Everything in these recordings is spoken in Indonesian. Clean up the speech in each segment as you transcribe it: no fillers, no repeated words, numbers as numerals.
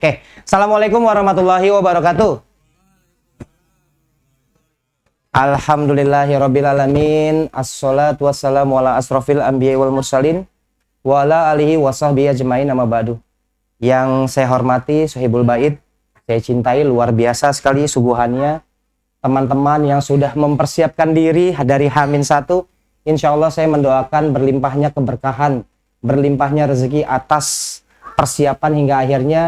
Oke, Assalamualaikum warahmatullahi wabarakatuh. Alhamdulillahirrabbilalamin. Assalatu wassalamu ala asrofil anbiya wal mursalin wa ala alihi wa sahbihi ajmain, amma ba'du. Yang saya hormati Sohibul Bait, saya cintai luar biasa sekali subuhannya. Teman-teman yang sudah mempersiapkan diri dari H-1, insya Allah saya mendoakan berlimpahnya keberkahan, berlimpahnya rezeki atas persiapan hingga akhirnya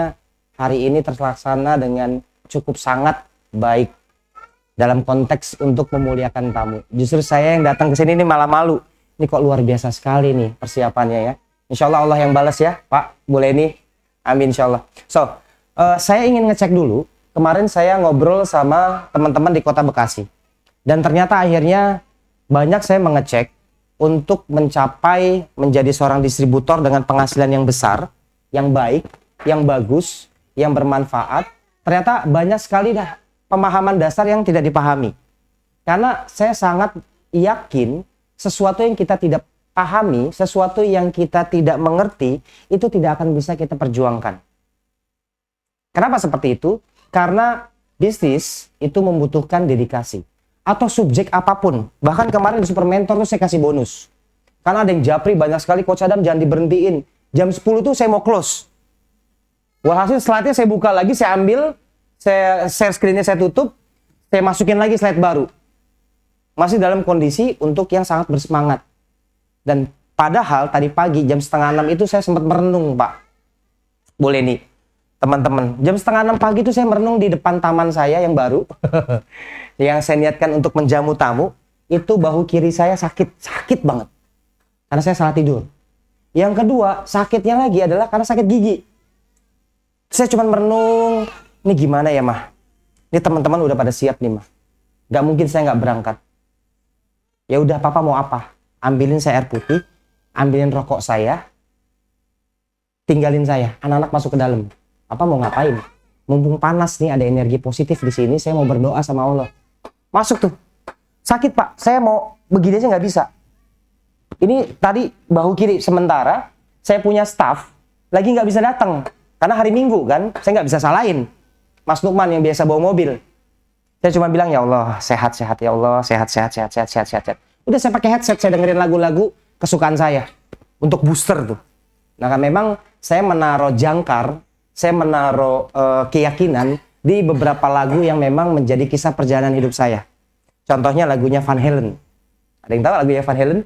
hari ini terlaksana dengan cukup sangat baik dalam konteks untuk memuliakan tamu. Justru saya yang datang ke sini ini malah malu. Ini kok luar biasa sekali nih persiapannya ya. Insya Allah Allah yang balas ya Pak, boleh nih. Amin insya Allah. Saya ingin ngecek dulu. Kemarin saya ngobrol sama teman-teman di Kota Bekasi. Dan ternyata akhirnya banyak saya mengecek untuk mencapai menjadi seorang distributor dengan penghasilan yang besar, yang baik, yang bagus, yang bermanfaat. Ternyata banyak sekali dah pemahaman dasar yang tidak dipahami. Karena saya sangat yakin sesuatu yang kita tidak pahami, sesuatu yang kita tidak mengerti, itu tidak akan bisa kita perjuangkan. Kenapa seperti itu? Karena bisnis itu membutuhkan dedikasi. Atau subjek apapun. Bahkan kemarin di Super Mentor tuh saya kasih bonus. Karena ada yang japri banyak sekali, Coach Adam jangan diberhentiin. Jam 10 tuh saya mau close. Walhasil slide-nya saya buka lagi, saya ambil, saya share screen-nya saya tutup, saya masukin lagi slide baru. Masih dalam kondisi untuk yang sangat bersemangat. Dan padahal tadi pagi jam 5:30 itu saya sempat merenung, Pak. Boleh nih, teman-teman. Jam 5:30 pagi itu saya merenung di depan taman saya yang baru. Yang saya niatkan untuk menjamu tamu. Itu bahu kiri saya sakit banget. Karena saya salah tidur. Yang kedua, sakitnya lagi adalah karena sakit gigi. Saya cuma merenung, ini gimana ya mah? Ini teman-teman udah pada siap nih mah. Gak mungkin saya gak berangkat. Ya udah papa mau apa? Ambilin saya air putih, ambilin rokok saya, tinggalin saya. Anak-anak masuk ke dalam. Papa mau ngapain? Mumpung panas nih, ada energi positif di sini. Saya mau berdoa sama Allah. Masuk tuh. Sakit pak, saya mau begini aja gak bisa. Ini tadi bahu kiri sementara saya punya staff lagi gak bisa datang. Karena hari Minggu kan, saya nggak bisa salahin Mas Nukman yang biasa bawa mobil. Saya cuma bilang, ya Allah, sehat-sehat ya Allah, sehat. Udah saya pakai headset, saya dengerin lagu-lagu kesukaan saya. Untuk booster tuh. Nah kan memang saya menaruh jangkar, saya menaruh keyakinan di beberapa lagu yang memang menjadi kisah perjalanan hidup saya. Contohnya lagunya Van Halen. Ada yang tahu lagunya Van Halen?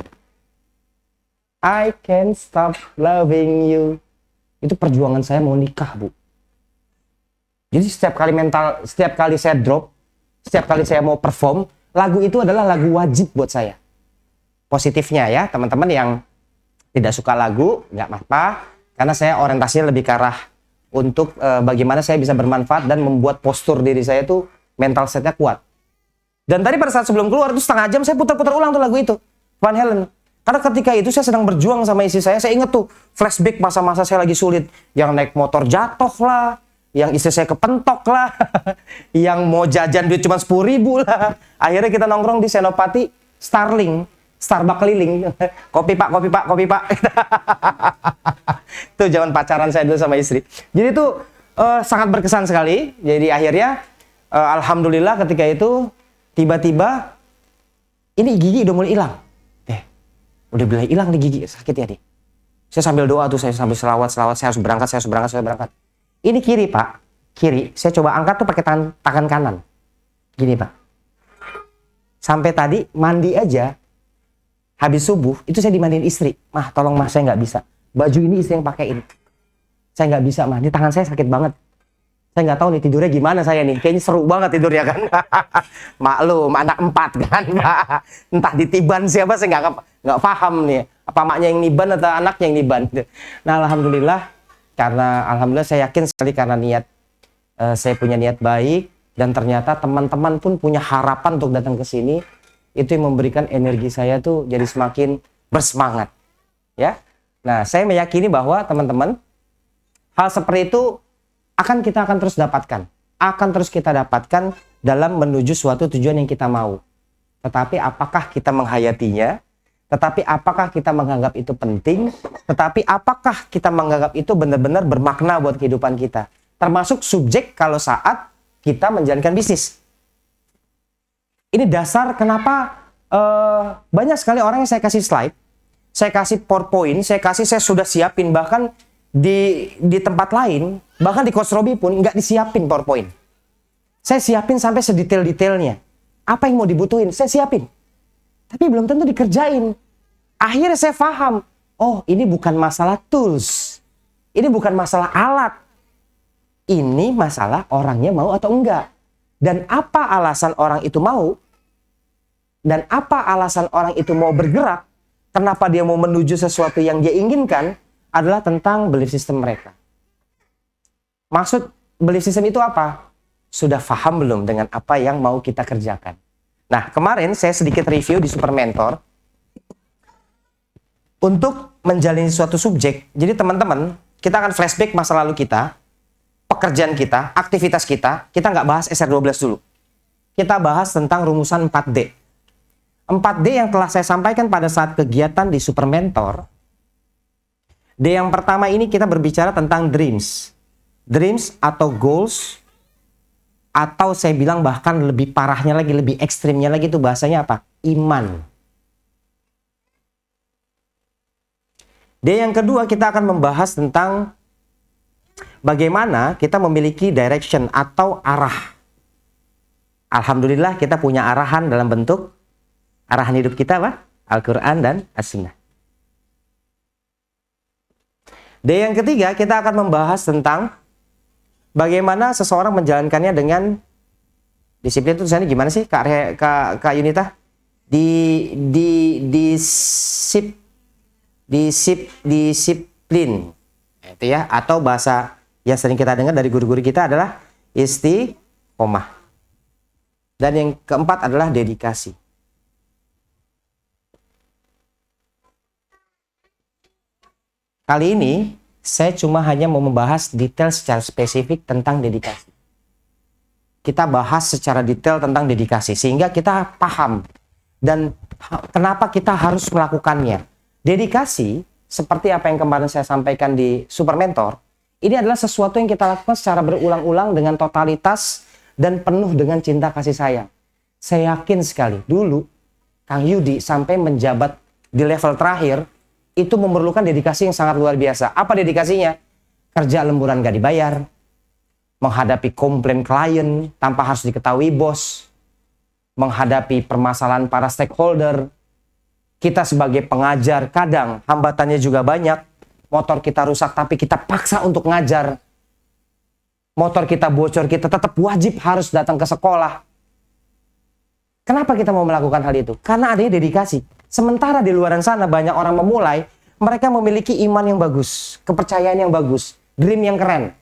I can't stop loving you. Itu perjuangan saya mau nikah, Bu. Jadi setiap kali saya drop, setiap kali saya mau perform, lagu itu adalah lagu wajib buat saya. Positifnya ya, teman-teman yang tidak suka lagu, nggak apa-apa, karena saya orientasinya lebih ke arah untuk bagaimana saya bisa bermanfaat dan membuat postur diri saya tuh mental setnya kuat. Dan tadi pada saat sebelum keluar itu setengah jam saya putar-putar ulang tuh lagu itu, Van Halen. Karena ketika itu saya sedang berjuang sama istri saya ingat tuh flashback masa-masa saya lagi sulit. Yang naik motor jatuh lah, yang istri saya kepentok lah, yang mau jajan duit cuma 10.000 lah. Akhirnya kita nongkrong di Senopati Starling, Starbucks keliling. Kopi pak. Itu zaman pacaran saya dulu sama istri. Jadi itu sangat berkesan sekali. Jadi akhirnya alhamdulillah ketika itu tiba-tiba ini gigi udah mulai hilang. Udah bilang hilang nih gigi, sakit ya nih. Saya sambil doa tuh, saya sambil selawat, saya harus berangkat. Ini kiri pak, kiri. Saya coba angkat tuh pakai tangan kanan. Gini pak. Sampai tadi mandi aja, habis subuh, itu saya dimandiin istri. Mah tolong mah saya nggak bisa. Baju ini istri yang pakein. Saya nggak bisa mah, ini tangan saya sakit banget. Saya nggak tahu nih tidurnya gimana saya nih. Kayaknya seru banget tidurnya kan. Maklum, anak 4 kan Pak. Entah ditiban siapa saya nggak paham nih. Apa maknya yang niban atau anaknya yang niban. Nah alhamdulillah. Karena alhamdulillah saya yakin sekali karena saya punya niat baik. Dan ternyata teman-teman pun punya harapan untuk datang ke sini. Itu yang memberikan energi saya tuh jadi semakin bersemangat. Ya. Nah saya meyakini bahwa teman-teman hal seperti itu kita akan terus kita dapatkan dalam menuju suatu tujuan yang kita mau. Tetapi apakah kita menghayatinya? Tetapi apakah kita menganggap itu penting? Tetapi apakah kita menganggap itu benar-benar bermakna buat kehidupan kita? termasuk subjek kalau saat kita menjalankan bisnis. Ini dasar kenapa banyak sekali orang yang saya kasih slide, saya kasih PowerPoint, saya sudah siapin, bahkan di tempat lain, bahkan di Coach Robi pun nggak disiapin PowerPoint. Saya siapin sampai sedetail-detailnya. Apa yang mau dibutuhin, saya siapin. Tapi belum tentu dikerjain. Akhirnya saya paham, oh ini bukan masalah tools, ini bukan masalah alat, ini masalah orangnya mau atau enggak. Dan apa alasan orang itu mau, dan apa alasan orang itu mau bergerak, kenapa dia mau menuju sesuatu yang dia inginkan, adalah tentang belief system mereka. Maksud belief system itu apa? Sudah paham belum dengan apa yang mau kita kerjakan? Nah, kemarin saya sedikit review di Super Mentor untuk menjalani suatu subjek. Jadi teman-teman, kita akan flashback masa lalu kita, pekerjaan kita, aktivitas kita nggak bahas SR12 dulu. Kita bahas tentang rumusan 4D. 4D yang telah saya sampaikan pada saat kegiatan di Super Mentor. D yang pertama ini kita berbicara tentang dreams. Dreams atau goals, atau saya bilang bahkan lebih parahnya lagi, lebih ekstrimnya lagi, itu bahasanya apa? Iman. D yang kedua kita akan membahas tentang bagaimana kita memiliki direction atau arah. Alhamdulillah kita punya arahan dalam bentuk arahan hidup kita apa? Al-Quran dan As-Sunnah. D yang ketiga kita akan membahas tentang bagaimana seseorang menjalankannya dengan disiplin. Itu tulisannya gimana sih Kak Yunita? Disiplin. Itu ya, atau bahasa yang sering kita dengar dari guru-guru kita adalah istiqomah. Dan yang keempat adalah dedikasi. Kali ini saya cuma hanya mau membahas detail secara spesifik tentang dedikasi. Kita bahas secara detail tentang dedikasi sehingga kita paham dan kenapa kita harus melakukannya. Dedikasi seperti apa yang kemarin saya sampaikan di Super Mentor, ini adalah sesuatu yang kita lakukan secara berulang-ulang dengan totalitas dan penuh dengan cinta kasih sayang. Saya yakin sekali dulu Kang Yudi sampai menjabat di level terakhir itu memerlukan dedikasi yang sangat luar biasa. Apa dedikasinya? Kerja lemburan gak dibayar, menghadapi komplain klien tanpa harus diketahui bos, menghadapi permasalahan para stakeholder. Kita sebagai pengajar kadang hambatannya juga banyak. Motor kita rusak tapi kita paksa untuk ngajar. Motor kita bocor, kita tetap wajib harus datang ke sekolah. Kenapa kita mau melakukan hal itu? Karena adanya dedikasi. Sementara di luaran sana banyak orang memulai, mereka memiliki iman yang bagus, kepercayaan yang bagus, dream yang keren.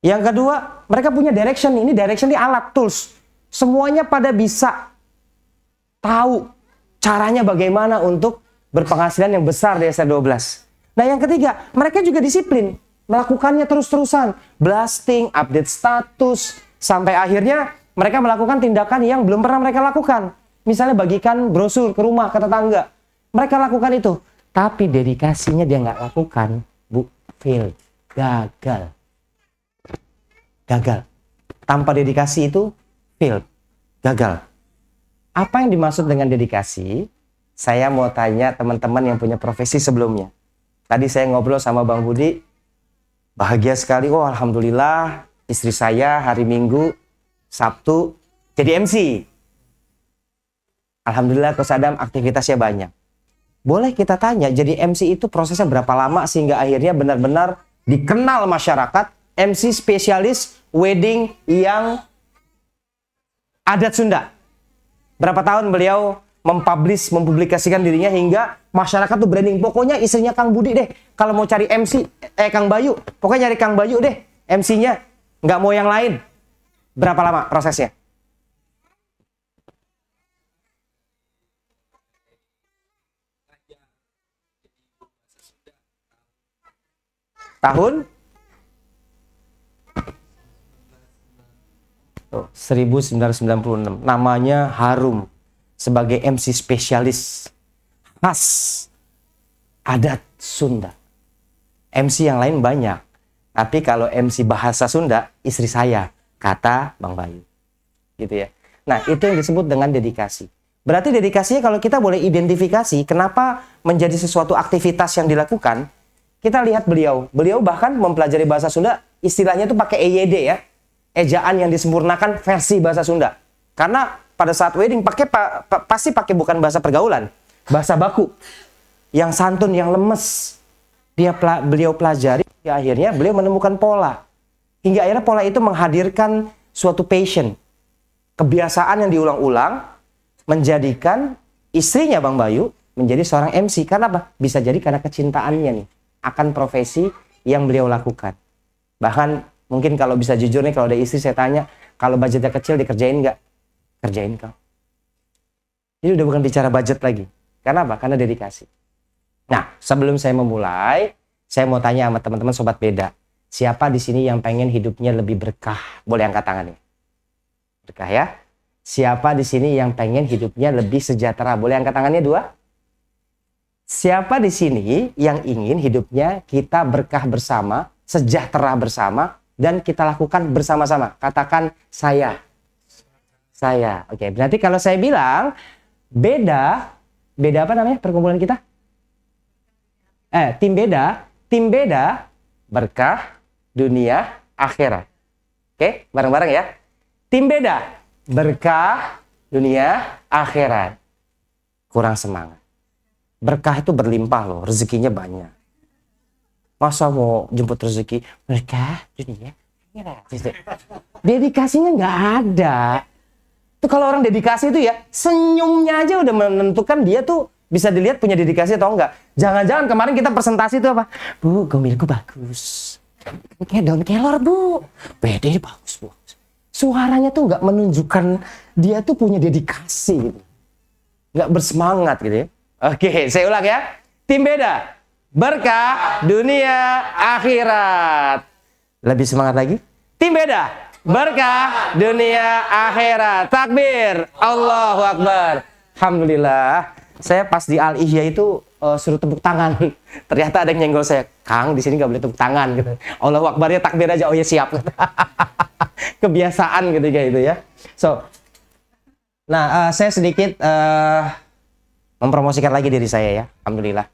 Yang kedua, mereka punya direction. Ini direction di alat, tools. Semuanya pada bisa tahu caranya bagaimana untuk berpenghasilan yang besar di SR12. Nah yang ketiga, mereka juga disiplin. Melakukannya terus-terusan. Blasting, update status. Sampai akhirnya mereka melakukan tindakan yang belum pernah mereka lakukan. Misalnya bagikan brosur ke rumah, ke tetangga. Mereka lakukan itu. Tapi dedikasinya dia nggak lakukan. Fail. Gagal. Gagal. Tanpa dedikasi itu fail. Gagal. Apa yang dimaksud dengan dedikasi? Saya mau tanya teman-teman yang punya profesi sebelumnya. Tadi saya ngobrol sama Bang Budi. Bahagia sekali. Oh alhamdulillah. Istri saya hari Minggu, Sabtu jadi MC. Alhamdulillah Coach Adam aktivitasnya banyak. Boleh kita tanya, jadi MC itu prosesnya berapa lama sehingga akhirnya benar-benar dikenal masyarakat, MC spesialis wedding yang adat Sunda. Berapa tahun beliau mempublikasikan dirinya hingga masyarakat tuh branding. Pokoknya istrinya Kang Budi deh. Kalau mau cari MC, Kang Bayu, pokoknya nyari Kang Bayu deh MC-nya. Nggak mau yang lain. Berapa lama prosesnya? Tahun 1996. Namanya harum sebagai MC spesialis khas adat Sunda. MC yang lain banyak, Tapi kalau MC bahasa Sunda, istri saya, kata Bang Bayu. Gitu ya. Nah, itu yang disebut dengan dedikasi. Berarti dedikasinya kalau kita boleh identifikasi kenapa menjadi sesuatu aktivitas yang dilakukan, kita lihat beliau. Beliau bahkan mempelajari bahasa Sunda, istilahnya itu pakai EYD ya. Ejaan yang disempurnakan versi bahasa Sunda. Karena pada saat wedding pasti pakai bukan bahasa pergaulan, bahasa baku. Yang santun, yang lemes. Beliau pelajari, ya akhirnya beliau menemukan pola. Hingga akhirnya pola itu menghadirkan suatu passion. Kebiasaan yang diulang-ulang menjadikan istrinya Bang Bayu menjadi seorang MC. Karena apa? Bisa jadi karena kecintaannya nih akan profesi yang beliau lakukan. Bahkan mungkin kalau bisa jujur nih, kalau ada istri saya tanya, kalau budgetnya kecil dikerjain nggak? Kerjain kau. Ini udah bukan bicara budget lagi. Karena apa? Karena dedikasi. Nah, sebelum saya memulai, saya mau tanya sama teman-teman Sobat Beda. Siapa di sini yang pengen hidupnya lebih berkah? Boleh angkat tangannya. Berkah ya. Siapa di sini yang pengen hidupnya lebih sejahtera? Boleh angkat tangannya 2. Siapa di sini yang ingin hidupnya kita berkah bersama, sejahtera bersama, dan kita lakukan bersama-sama? Katakan saya. Saya. Oke, berarti kalau saya bilang beda apa namanya perkumpulan kita? Tim beda berkah dunia akhirat. Oke, bareng-bareng ya. Tim beda berkah dunia akhirat. Kurang semangat. Berkah itu berlimpah loh, rezekinya banyak. Masa mau jemput rezeki berkah dunia akhirat? Dedikasinya nggak ada. Tuh kalau orang dedikasi itu ya, senyumnya aja udah menentukan dia tuh bisa dilihat punya dedikasi atau enggak. Jangan-jangan kemarin kita presentasi itu apa? Bu, gomilku bagus. Kayak daun kelor, Bu. Beda ini bagus, Bu. Suaranya tuh nggak menunjukkan dia tuh punya dedikasi gitu. Nggak bersemangat gitu ya. Oke, saya ulang ya. Tim beda. Berkah dunia akhirat. Lebih semangat lagi. Tim beda. Berkah dunia akhirat. Takbir. Allahu Akbar. Alhamdulillah. Saya pas di Al-Ihya itu suruh tepuk tangan. Ternyata ada yang nyenggol saya. Kang, di sini nggak boleh tepuk tangan gitu. Allahu Akbar ya, takbir aja. Oh ya siap. Kebiasaan gitu kayak itu ya. So, nah saya sedikit mempromosikan lagi diri saya ya. Alhamdulillah.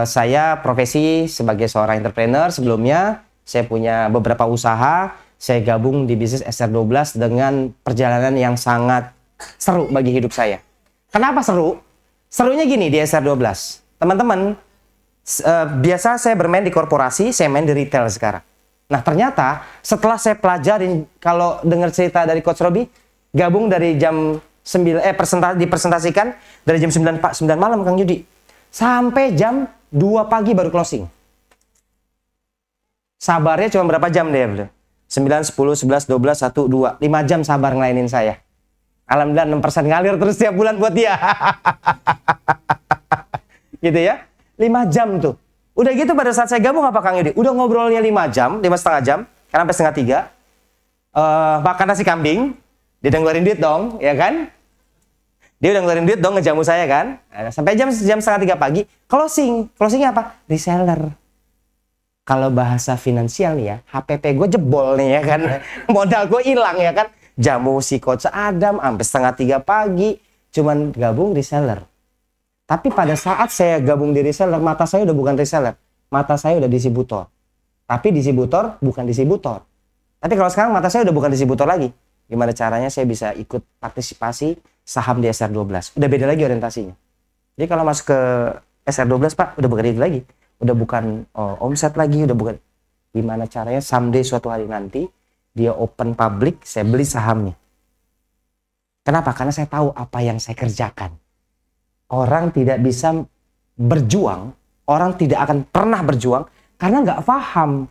Saya profesi sebagai seorang entrepreneur. Sebelumnya saya punya beberapa usaha. Saya gabung di bisnis SR12 dengan perjalanan yang sangat seru bagi hidup saya. Kenapa seru? Serunya gini di SR12. Teman-teman, biasa saya bermain di korporasi, saya main di retail sekarang. Nah ternyata setelah saya pelajarin, kalau dengar cerita dari Coach Robi, gabung dari jam 9, dipresentasikan dari jam 9 malam Kang Yudi. Sampai jam 2 pagi baru closing. Sabarnya cuma berapa jam deh? 9, 10, 11, 12, 1, 2. 5 jam sabar ngelainin saya. Alhamdulillah 6% ngalir terus tiap bulan buat dia. Gitu ya. 5 jam tuh. Udah gitu pada saat saya gabung apa Kang Yudi? Udah ngobrolnya 5 jam, 5,5 jam. Karena sampai setengah 3. Makan nasi kambing. Dia udah ngeluarin duit dong, ya kan? Dia udah ngeluarin duit dong ngejamu saya kan. Sampai jam setengah 3 pagi. Closing. Closingnya apa? Reseller. Kalau bahasa finansial nih ya, HPP gue jebol nih ya kan. Modal gue hilang ya kan. Jamu si Coach Adam sampai setengah 3 pagi. Cuman gabung reseller. Tapi pada saat saya gabung di reseller, mata saya udah bukan reseller. Mata saya udah distributor. Tapi distributor bukan distributor. Tapi kalau sekarang mata saya udah bukan distributor lagi. Gimana caranya saya bisa ikut partisipasi saham di SR12. Udah beda lagi orientasinya. Jadi kalau masuk ke SR12 Pak, udah bukan itu lagi. Udah bukan omset lagi, udah bukan. Gimana caranya someday suatu hari nanti dia open public, saya beli sahamnya. Kenapa? Karena saya tahu apa yang saya kerjakan. Orang tidak bisa berjuang, orang tidak akan pernah berjuang karena nggak paham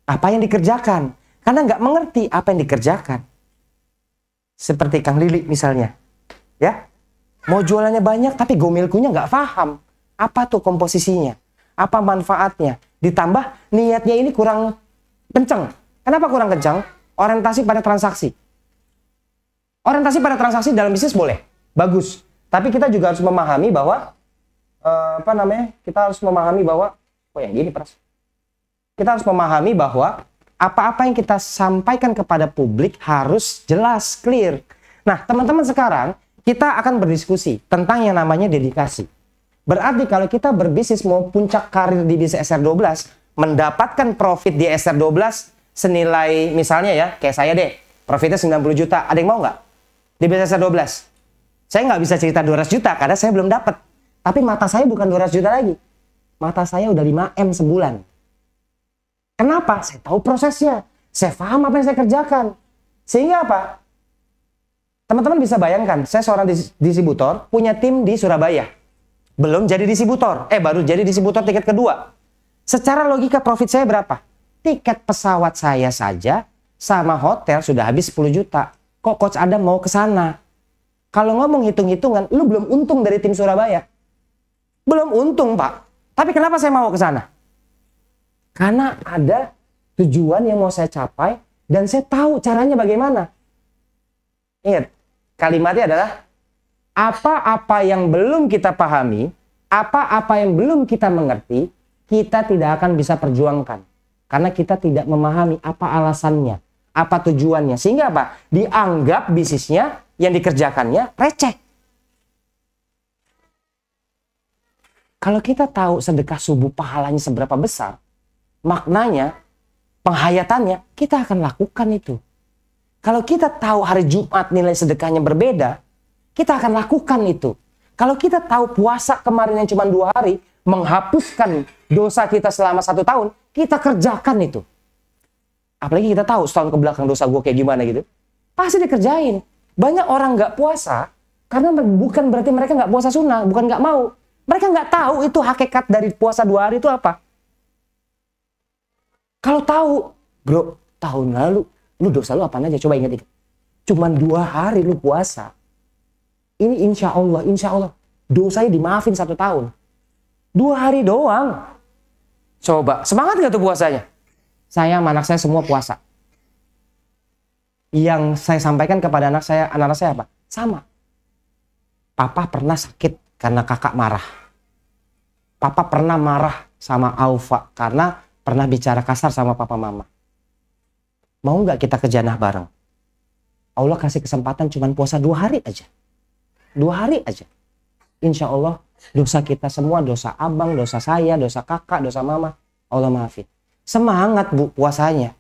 apa yang dikerjakan. Karena nggak mengerti apa yang dikerjakan. Seperti Kang Lili misalnya. Ya, mau jualannya banyak tapi gomilkunya nggak paham. Apa tuh komposisinya? Apa manfaatnya? Ditambah niatnya ini kurang kenceng. Kenapa kurang kenceng? Orientasi pada transaksi. Orientasi pada transaksi dalam bisnis boleh, bagus. Tapi kita juga harus memahami bahwa kita harus memahami bahwa yang gini peras. Kita harus memahami bahwa apa-apa yang kita sampaikan kepada publik harus jelas, clear. Nah, teman-teman, sekarang kita akan berdiskusi tentang yang namanya dedikasi. Berarti kalau kita berbisnis mau puncak karir di bisnis SR12, mendapatkan profit di SR12 senilai misalnya ya, kayak saya deh, profitnya 90 juta. Ada yang mau nggak di bisnis SR12? Saya nggak bisa cerita 200 juta karena saya belum dapat. Tapi mata saya bukan 200 juta lagi. Mata saya udah 5M sebulan. Kenapa? Saya tahu prosesnya. Saya paham apa yang saya kerjakan. Sehingga apa? Teman-teman bisa bayangkan, saya seorang distributor, punya tim di Surabaya. Belum jadi distributor. Baru jadi distributor tiket kedua. Secara logika profit saya berapa? Tiket pesawat saya saja sama hotel sudah habis 10 juta. Kok Coach Adam mau ke sana? Kalau ngomong hitung-hitungan, lu belum untung dari tim Surabaya. Belum untung, Pak. Tapi kenapa saya mau ke sana? Karena ada tujuan yang mau saya capai dan saya tahu caranya bagaimana. Ingat, kalimatnya adalah apa-apa yang belum kita pahami, apa-apa yang belum kita mengerti, kita tidak akan bisa perjuangkan. Karena kita tidak memahami apa alasannya, apa tujuannya. Sehingga apa? Dianggap bisnisnya yang dikerjakannya receh. Kalau kita tahu sedekah subuh pahalanya seberapa besar, maknanya, penghayatannya, kita akan lakukan itu. Kalau kita tahu hari Jumat nilai sedekahnya berbeda, kita akan lakukan itu. Kalau kita tahu puasa kemarin yang cuma 2 hari, menghapuskan dosa kita selama 1 tahun, kita kerjakan itu. Apalagi kita tahu setahun ke belakang dosa gue kayak gimana gitu. Pasti dikerjain. Banyak orang nggak puasa, karena bukan berarti mereka nggak puasa sunnah, bukan nggak mau. Mereka nggak tahu itu hakikat dari puasa 2 hari itu apa. Kalau tahu, bro, tahun lalu, lu dosa lu apaan aja? Coba ingat-ingat. Cuman 2 hari lu puasa. Ini insya Allah, dosanya dimaafin 1 tahun. 2 hari doang. Coba, semangat gak tuh puasanya? Saya sama anak saya semua puasa. Yang saya sampaikan kepada anak saya apa? Sama. Papa pernah sakit karena kakak marah. Papa pernah marah sama Aufa karena pernah bicara kasar sama papa mama. Mau nggak kita ke jannah bareng? Allah kasih kesempatan cuman puasa 2 hari aja. 2 hari aja. Insya Allah dosa kita semua, dosa abang, dosa saya, dosa kakak, dosa mama, Allah maafin. Semangat bu puasanya.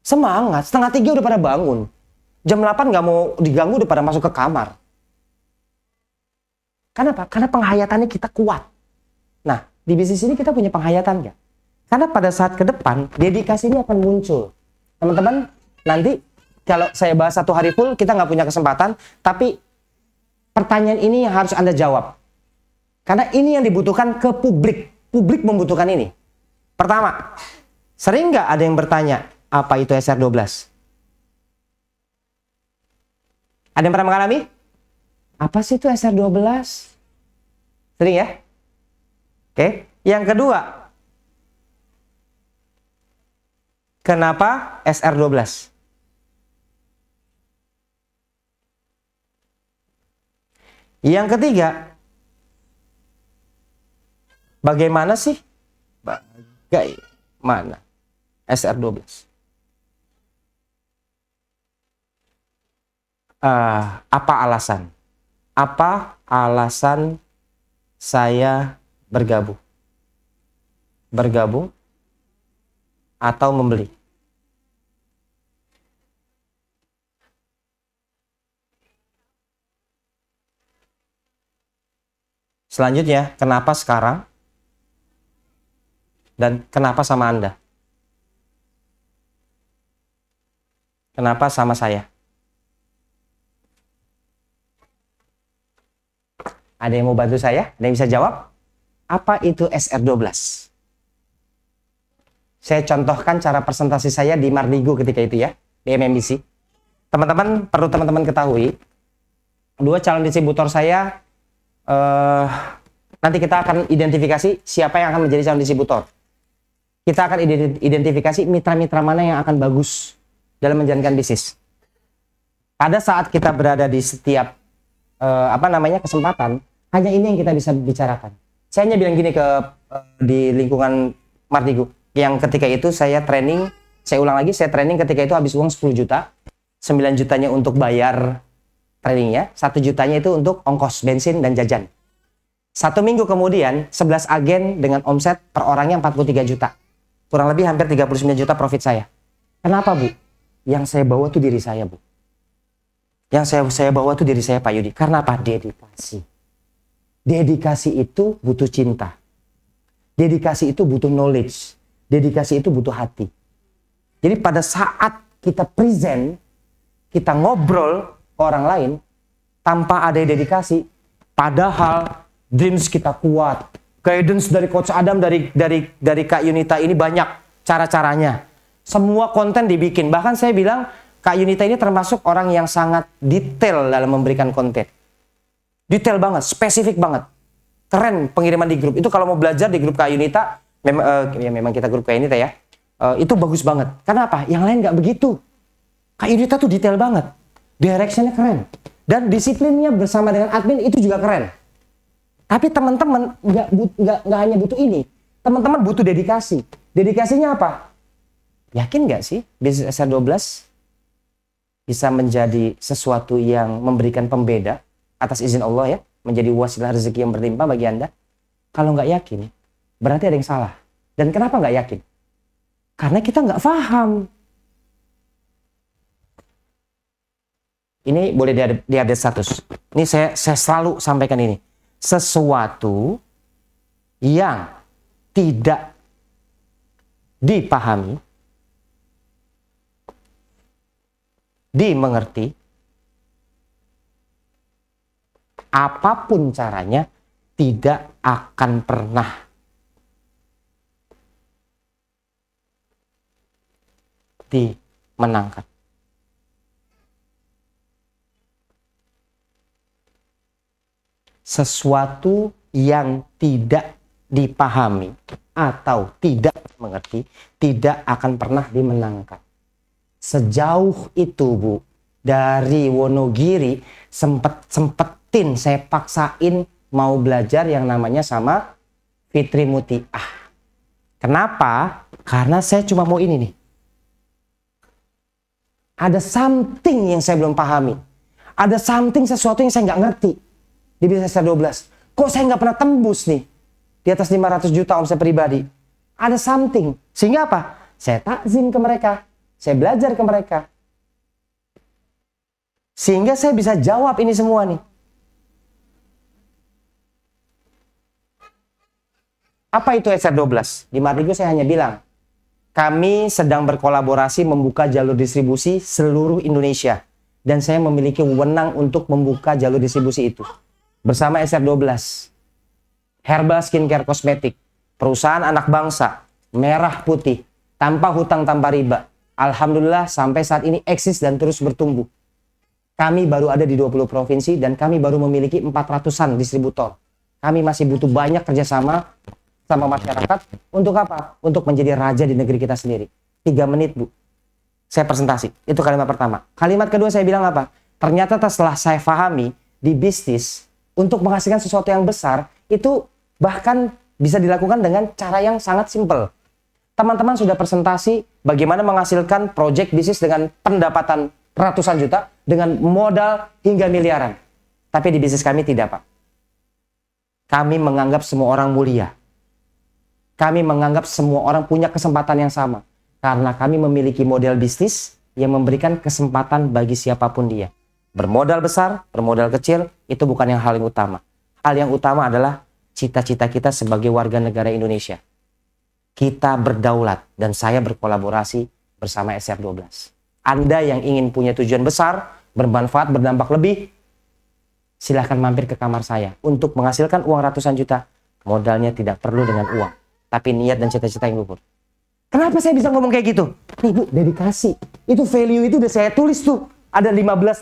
Semangat. 2:30 udah pada bangun. Jam 8 nggak mau diganggu udah pada masuk ke kamar. Kenapa? Karena penghayatannya kita kuat. Nah, di bisnis ini kita punya penghayatan nggak? Karena pada saat ke depan, dedikasi ini akan muncul. Teman-teman, nanti kalau saya bahas 1 hari full, kita nggak punya kesempatan. Tapi pertanyaan ini yang harus Anda jawab. Karena ini yang dibutuhkan ke publik. Publik membutuhkan ini. Pertama, sering nggak ada yang bertanya, apa itu SR12? Ada yang pernah mengalami? Apa sih itu SR12? Sering ya? Oke. Yang kedua, kenapa SR12? Yang ketiga, bagaimana sih? Bagaimana SR12? Apa alasan? Apa alasan saya bergabung? Bergabung atau membeli? Selanjutnya, kenapa sekarang? Dan kenapa sama Anda? Kenapa sama saya? Ada yang mau bantu saya? Ada yang bisa jawab? Apa itu SR12? Saya contohkan cara presentasi saya di Mardigo ketika itu ya, di MMBC. Teman-teman, perlu teman-teman ketahui, 2 calon distributor saya, nanti kita akan identifikasi siapa yang akan menjadi calon distributor. Kita akan identifikasi mitra-mitra mana yang akan bagus dalam menjalankan bisnis. Pada saat kita berada di setiap kesempatan, hanya ini yang kita bisa bicarakan. Saya hanya bilang gini di lingkungan Mardigo, Yang ketika itu saya training, saya ulang lagi, saya training ketika itu habis uang 10 juta. 9 jutanya untuk bayar trainingnya, 1 jutanya itu untuk ongkos bensin dan jajan. 1 minggu kemudian, 11 agen dengan omset per orangnya 43 juta. Kurang lebih hampir 39 juta profit saya. Kenapa, Bu? Yang saya bawa tuh diri saya, Bu. Yang saya bawa tuh diri saya, Pak Yudi. Karena apa? Dedikasi. Dedikasi itu butuh cinta. Dedikasi itu butuh knowledge. Dedikasi itu butuh hati. Jadi pada saat kita present, kita ngobrol ke orang lain, tanpa ada dedikasi, padahal dreams kita kuat. Guidance dari Coach Adam, dari Kak Yunita ini banyak cara-caranya. Semua konten dibikin. Bahkan saya bilang, Kak Yunita ini termasuk orang yang sangat detail dalam memberikan konten. Detail banget, spesifik banget. Keren pengiriman di grup. Itu kalau mau belajar di grup Kak Yunita, memang kita grup Kak Yunita ya. Itu bagus banget. Kenapa? Yang lain nggak begitu. Kak Yunita tuh detail banget. Directionnya keren. Dan disiplinnya bersama dengan admin itu juga keren. Tapi teman-teman nggak hanya butuh ini. Teman-teman butuh dedikasi. Dedikasinya apa? Yakin nggak sih bisnis SR12 bisa menjadi sesuatu yang memberikan pembeda atas izin Allah ya? Menjadi wasilah rezeki yang berlimpah bagi Anda? Kalau nggak yakin, berarti ada yang salah. Dan kenapa nggak yakin? Karena kita nggak paham. Ini boleh di-update status. Ini saya selalu sampaikan ini. Sesuatu yang tidak dipahami, dimengerti, apapun caranya tidak akan pernah dimenangkan. Sesuatu yang tidak dipahami atau tidak mengerti tidak akan pernah dimenangkan. Sejauh itu, Bu, dari Wonogiri sempetin saya paksain mau belajar yang namanya sama Fitri Mutiah. Kenapa? Karena saya cuma mau ini nih. Ada something yang saya belum pahami. Ada something sesuatu yang saya nggak ngerti di bisnis SR12. Kok saya nggak pernah tembus nih di atas 500 juta omset pribadi? Ada something. Sehingga apa? Saya takzim ke mereka. Saya belajar ke mereka. Sehingga saya bisa jawab ini semua nih. Apa itu SR12? Di Mardigo saya hanya bilang, kami sedang berkolaborasi membuka jalur distribusi seluruh Indonesia. Dan saya memiliki wewenang untuk membuka jalur distribusi itu. Bersama SR12. Herbal Skincare Kosmetik. Perusahaan anak bangsa. Merah putih. Tanpa hutang, tanpa riba. Alhamdulillah sampai saat ini eksis dan terus bertumbuh. Kami baru ada di 20 provinsi dan kami baru memiliki 400-an distributor. Kami masih butuh banyak kerjasama sama masyarakat. Untuk apa? Untuk menjadi raja di negeri kita sendiri. 3 menit, Bu. Saya presentasi. Itu kalimat pertama. Kalimat kedua saya bilang apa? Ternyata setelah saya pahami di bisnis, untuk menghasilkan sesuatu yang besar, itu bahkan bisa dilakukan dengan cara yang sangat simpel. Teman-teman sudah presentasi bagaimana menghasilkan project bisnis dengan pendapatan ratusan juta dengan modal hingga miliaran. Tapi di bisnis kami tidak, Pak. Kami menganggap semua orang mulia. Kami menganggap semua orang punya kesempatan yang sama. Karena kami memiliki model bisnis yang memberikan kesempatan bagi siapapun dia. Bermodal besar, bermodal kecil, itu bukan hal yang utama. Hal yang utama adalah cita-cita kita sebagai warga negara Indonesia. Kita berdaulat dan saya berkolaborasi bersama SR12. Anda yang ingin punya tujuan besar, bermanfaat, berdampak lebih, silahkan mampir ke kamar saya untuk menghasilkan uang ratusan juta. Modalnya tidak perlu dengan uang, tapi niat dan cita-cita yang luhur. Kenapa saya bisa ngomong kayak gitu? Nih, Bu, dedikasi. Itu value itu udah saya tulis tuh. Ada 15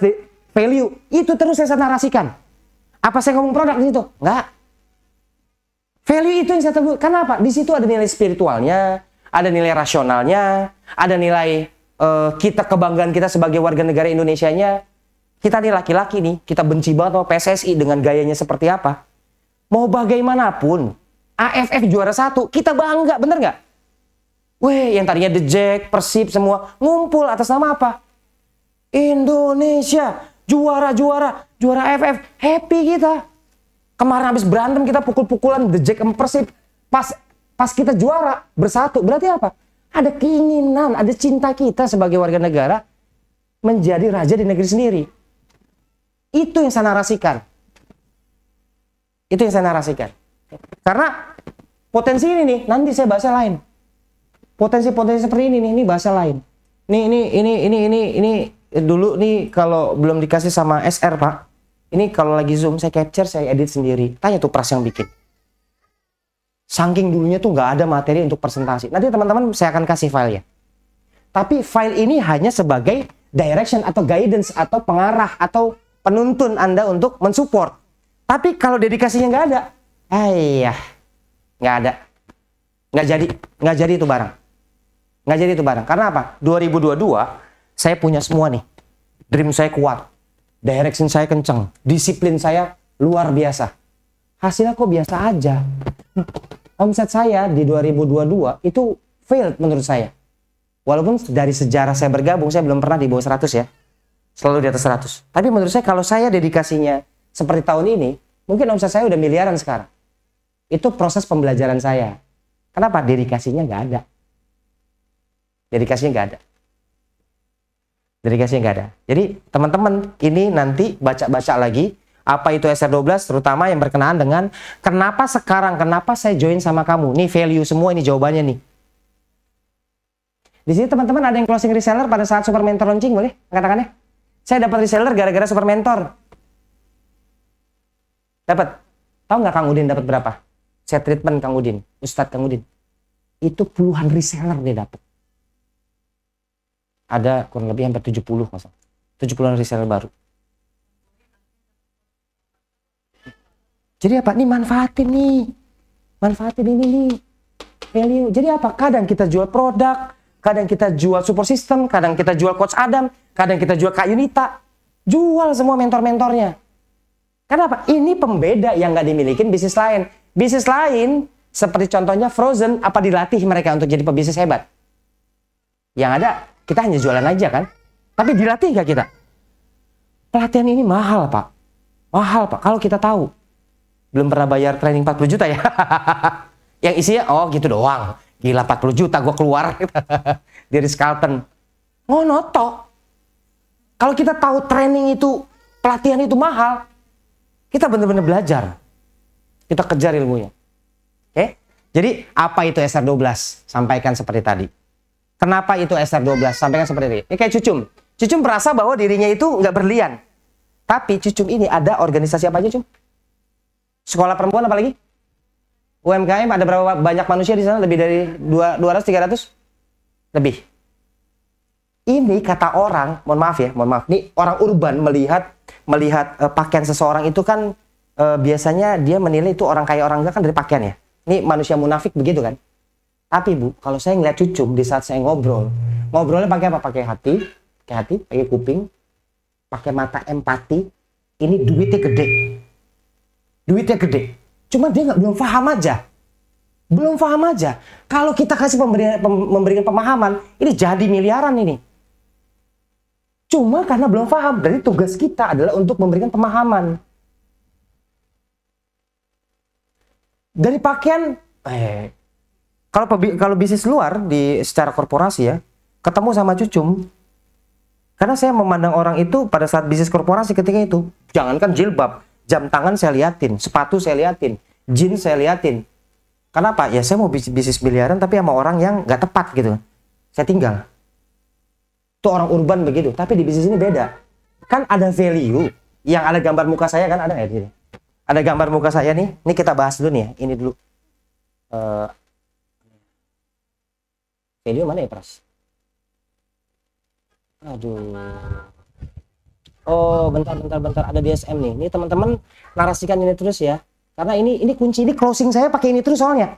value. Itu terus saya narasikan. Apa saya ngomong produk di situ? Enggak. Value itu yang saya tegur. Kenapa? Di situ ada nilai spiritualnya, ada nilai rasionalnya, ada nilai kita kebanggaan kita sebagai warga negara Indonesianya. Kita nih laki-laki nih, kita benci banget sama PSSI dengan gayanya seperti apa. Mau bagaimanapun, AFF juara 1, kita bangga, bener nggak? Weh, yang tadinya The Jack, Persib semua ngumpul atas nama apa? Indonesia, juara AFF, happy kita. Kemarin habis berantem kita pukul-pukulan The Jack sama Persib. Pas kita juara bersatu, berarti apa? Ada keinginan, ada cinta kita sebagai warga negara menjadi raja di negeri sendiri. Itu yang saya narasikan. Itu yang saya narasikan. Karena potensi ini nih, nanti saya bahasa lain. Potensi-potensi seperti ini nih, ini bahasa lain. Ini dulu nih kalau belum dikasih sama SR, Pak. Ini kalau lagi Zoom saya capture, saya edit sendiri. Tanya tuh Pras yang bikin. Saking dulunya tuh nggak ada materi untuk presentasi. Nanti teman-teman saya akan kasih filenya. Tapi file ini hanya sebagai direction atau guidance atau pengarah atau penuntun Anda untuk mensupport. Tapi kalau dedikasinya nggak ada, nggak ada. Nggak jadi itu barang. Nggak jadi itu barang. Karena apa? 2022 saya punya semua nih. Dream saya kuat. Direction saya kenceng. Disiplin saya luar biasa. Hasilnya kok biasa aja. Omset saya di 2022 itu failed menurut saya. Walaupun dari sejarah saya bergabung, saya belum pernah di bawah 100 ya. Selalu di atas 100. Tapi menurut saya kalau saya dedikasinya seperti tahun ini, mungkin omset saya udah miliaran sekarang. Itu proses pembelajaran saya. Kenapa? Dedikasinya nggak ada. Dedikasinya nggak ada. Dedikasinya nggak ada. Jadi teman-teman ini nanti baca-baca lagi apa itu SR12, terutama yang berkenaan dengan kenapa sekarang, kenapa saya join sama kamu. Nih value semua, ini jawabannya nih. Di sini teman-teman ada yang closing reseller pada saat Super Mentor launching, boleh angkat tangannya? Saya dapat reseller gara-gara Super Mentor. Dapat. Tahu nggak Kang Udin dapat berapa? Saya treatment Kang Udin, Ustadz Kang Udin. Itu puluhan reseller dia dapat. Ada kurang lebih hampir 70 masa. 70-an reseller baru. Jadi apa? Nih manfaatin nih. Manfaatin ini nih. Value. Jadi apa? Kadang kita jual produk, kadang kita jual support system, kadang kita jual Coach Adam, kadang kita jual Kak Yunita. Jual semua mentor-mentornya. Kenapa? Ini pembeda yang nggak dimilikin bisnis lain. Bisnis lain, seperti contohnya Frozen, apa dilatih mereka untuk jadi pebisnis hebat? Yang ada, kita hanya jualan aja kan? Tapi dilatih nggak kita? Pelatihan ini mahal, Pak. Mahal, Pak. Kalau kita tahu. Belum pernah bayar training 40 juta ya. Yang isinya, oh gitu doang. Gila 40 juta gue keluar. Dari Carlton. Ngonoto. Kalau kita tahu training itu, pelatihan itu mahal. Kita benar-benar belajar. Kita kejar ilmunya. Oke? Jadi, apa itu SR12? Sampaikan seperti tadi. Kenapa itu SR12? Sampaikan seperti ini. Ini kayak Cucum. Cucum merasa bahwa dirinya itu nggak berlian. Tapi Cucum ini ada organisasi apa aja, Cum? Sekolah perempuan apa lagi? UMKM ada berapa banyak manusia di sana? Lebih dari 200, 300? Lebih. Ini kata orang, mohon maaf. Nih orang urban melihat pakaian seseorang itu kan biasanya dia menilai itu orang kaya orang enggak kan dari pakaian ya. Ini manusia munafik begitu kan. Tapi Bu, kalau saya ngeliat Cucum di saat saya ngobrolnya pakai apa? Pakai hati, pakai kuping, pakai mata empati. Ini duitnya gede. Cuma dia belum paham aja. Kalau kita kasih memberikan pemahaman, ini jadi miliaran ini. Cuma karena belum paham, berarti tugas kita adalah untuk memberikan pemahaman. Dari pakaian, kalau bisnis luar secara korporasi ya, ketemu sama Cucum, karena saya memandang orang itu pada saat bisnis korporasi ketika itu, jangankan jilbab, jam tangan saya liatin, sepatu saya liatin, jeans saya liatin. Kenapa? Ya saya mau bisnis miliaran tapi sama orang yang nggak tepat gitu. Saya tinggal. Itu orang urban begitu. Tapi di bisnis ini beda. Kan ada value. Yang ada gambar muka saya kan ada nggak di sini? Ada gambar muka saya nih. Ini kita bahas dulu nih ya. Ini dulu. Value mana ya, Pras? Aduh. Oh, bentar. Ada DSM nih. Ini teman-teman narasikan ini terus ya. Karena ini kunci, ini closing saya pakai ini terus soalnya.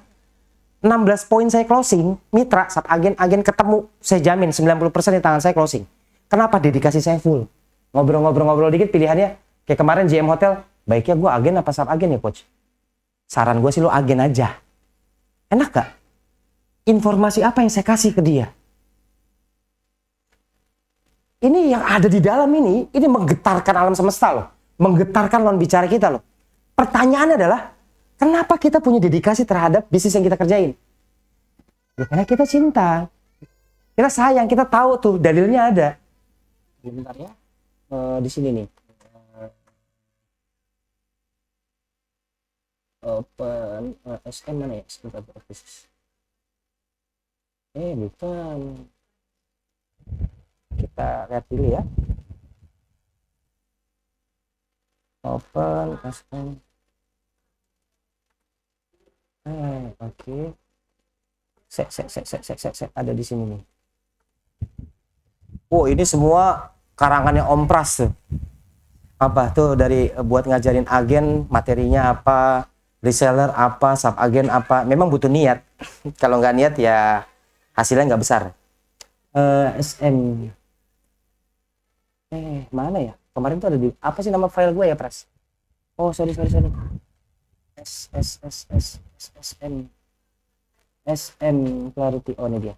16 poin saya closing, mitra, saat agen ketemu, saya jamin 90% di tangan saya closing. Kenapa? Dedikasi saya full. Ngobrol-ngobrol dikit pilihannya. Kayak kemarin JM Hotel, baiknya gue agen apa sub agen ya, Coach? Saran gue sih lo agen aja. Enak gak? informasi apa yang saya kasih ke dia? Ini yang ada di dalam ini menggetarkan alam semesta loh. Menggetarkan lawan bicara kita loh. Pertanyaannya adalah, kenapa kita punya dedikasi terhadap bisnis yang kita kerjain? Ya, karena kita cinta. Kita sayang, kita tahu tuh dalilnya ada. Bentar ya. Di sini nih. Open SM mana ya? Sebentar bisnis. Bukan. Kita lihat dulu ya. Open SM. Oke. Set ada di sini nih. Oh, ini semua karangannya Om Pras tuh. Apa tuh dari buat ngajarin agen, materinya apa, reseller apa, sub agen apa. Memang butuh niat. Kalau nggak niat ya hasilnya nggak besar. SM. Mana ya? Kemarin tuh ada di apa sih nama file gue ya, Pras? Oh, sorry. SM Clarity. Oh, ini dia.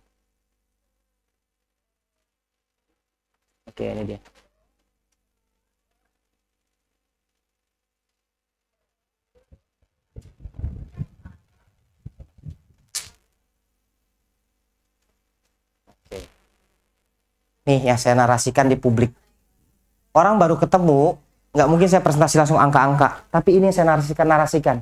Oke, ini dia. Oke. Nih yang saya narasikan di publik. Orang baru ketemu, nggak mungkin saya presentasi langsung angka-angka. Tapi ini yang saya narasikan.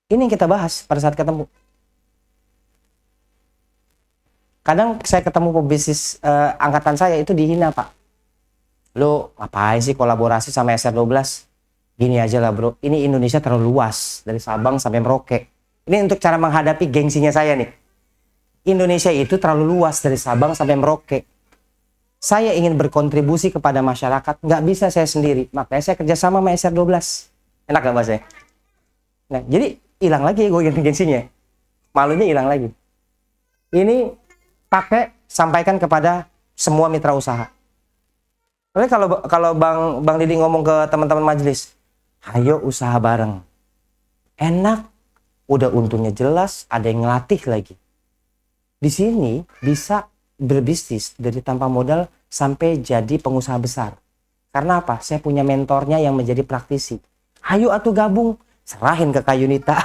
Ini yang kita bahas pada saat ketemu. Kadang saya ketemu pebisnis angkatan saya itu dihina, Pak. Lo ngapain sih kolaborasi sama SR12? Gini aja lah bro, ini Indonesia terlalu luas. Dari Sabang sampai Merauke. Ini untuk cara menghadapi gengsinya saya nih. Indonesia itu terlalu luas dari Sabang sampai Merauke. Saya ingin berkontribusi kepada masyarakat, nggak bisa saya sendiri. Makanya saya kerjasama sama SR12. Enak gak bahasanya? Nah, jadi hilang lagi gue gengsinya. Malunya hilang lagi. Ini pakai sampaikan kepada semua mitra usaha. Tapi kalau Bang Didi ngomong ke teman-teman majelis, ayo usaha bareng. Enak, udah untungnya jelas, ada yang ngelatih lagi. Di sini bisa berbisnis dari tanpa modal sampai jadi pengusaha besar. Karena apa? Saya punya mentornya yang menjadi praktisi. Ayo atuh gabung. Serahin ke Kak Yunita.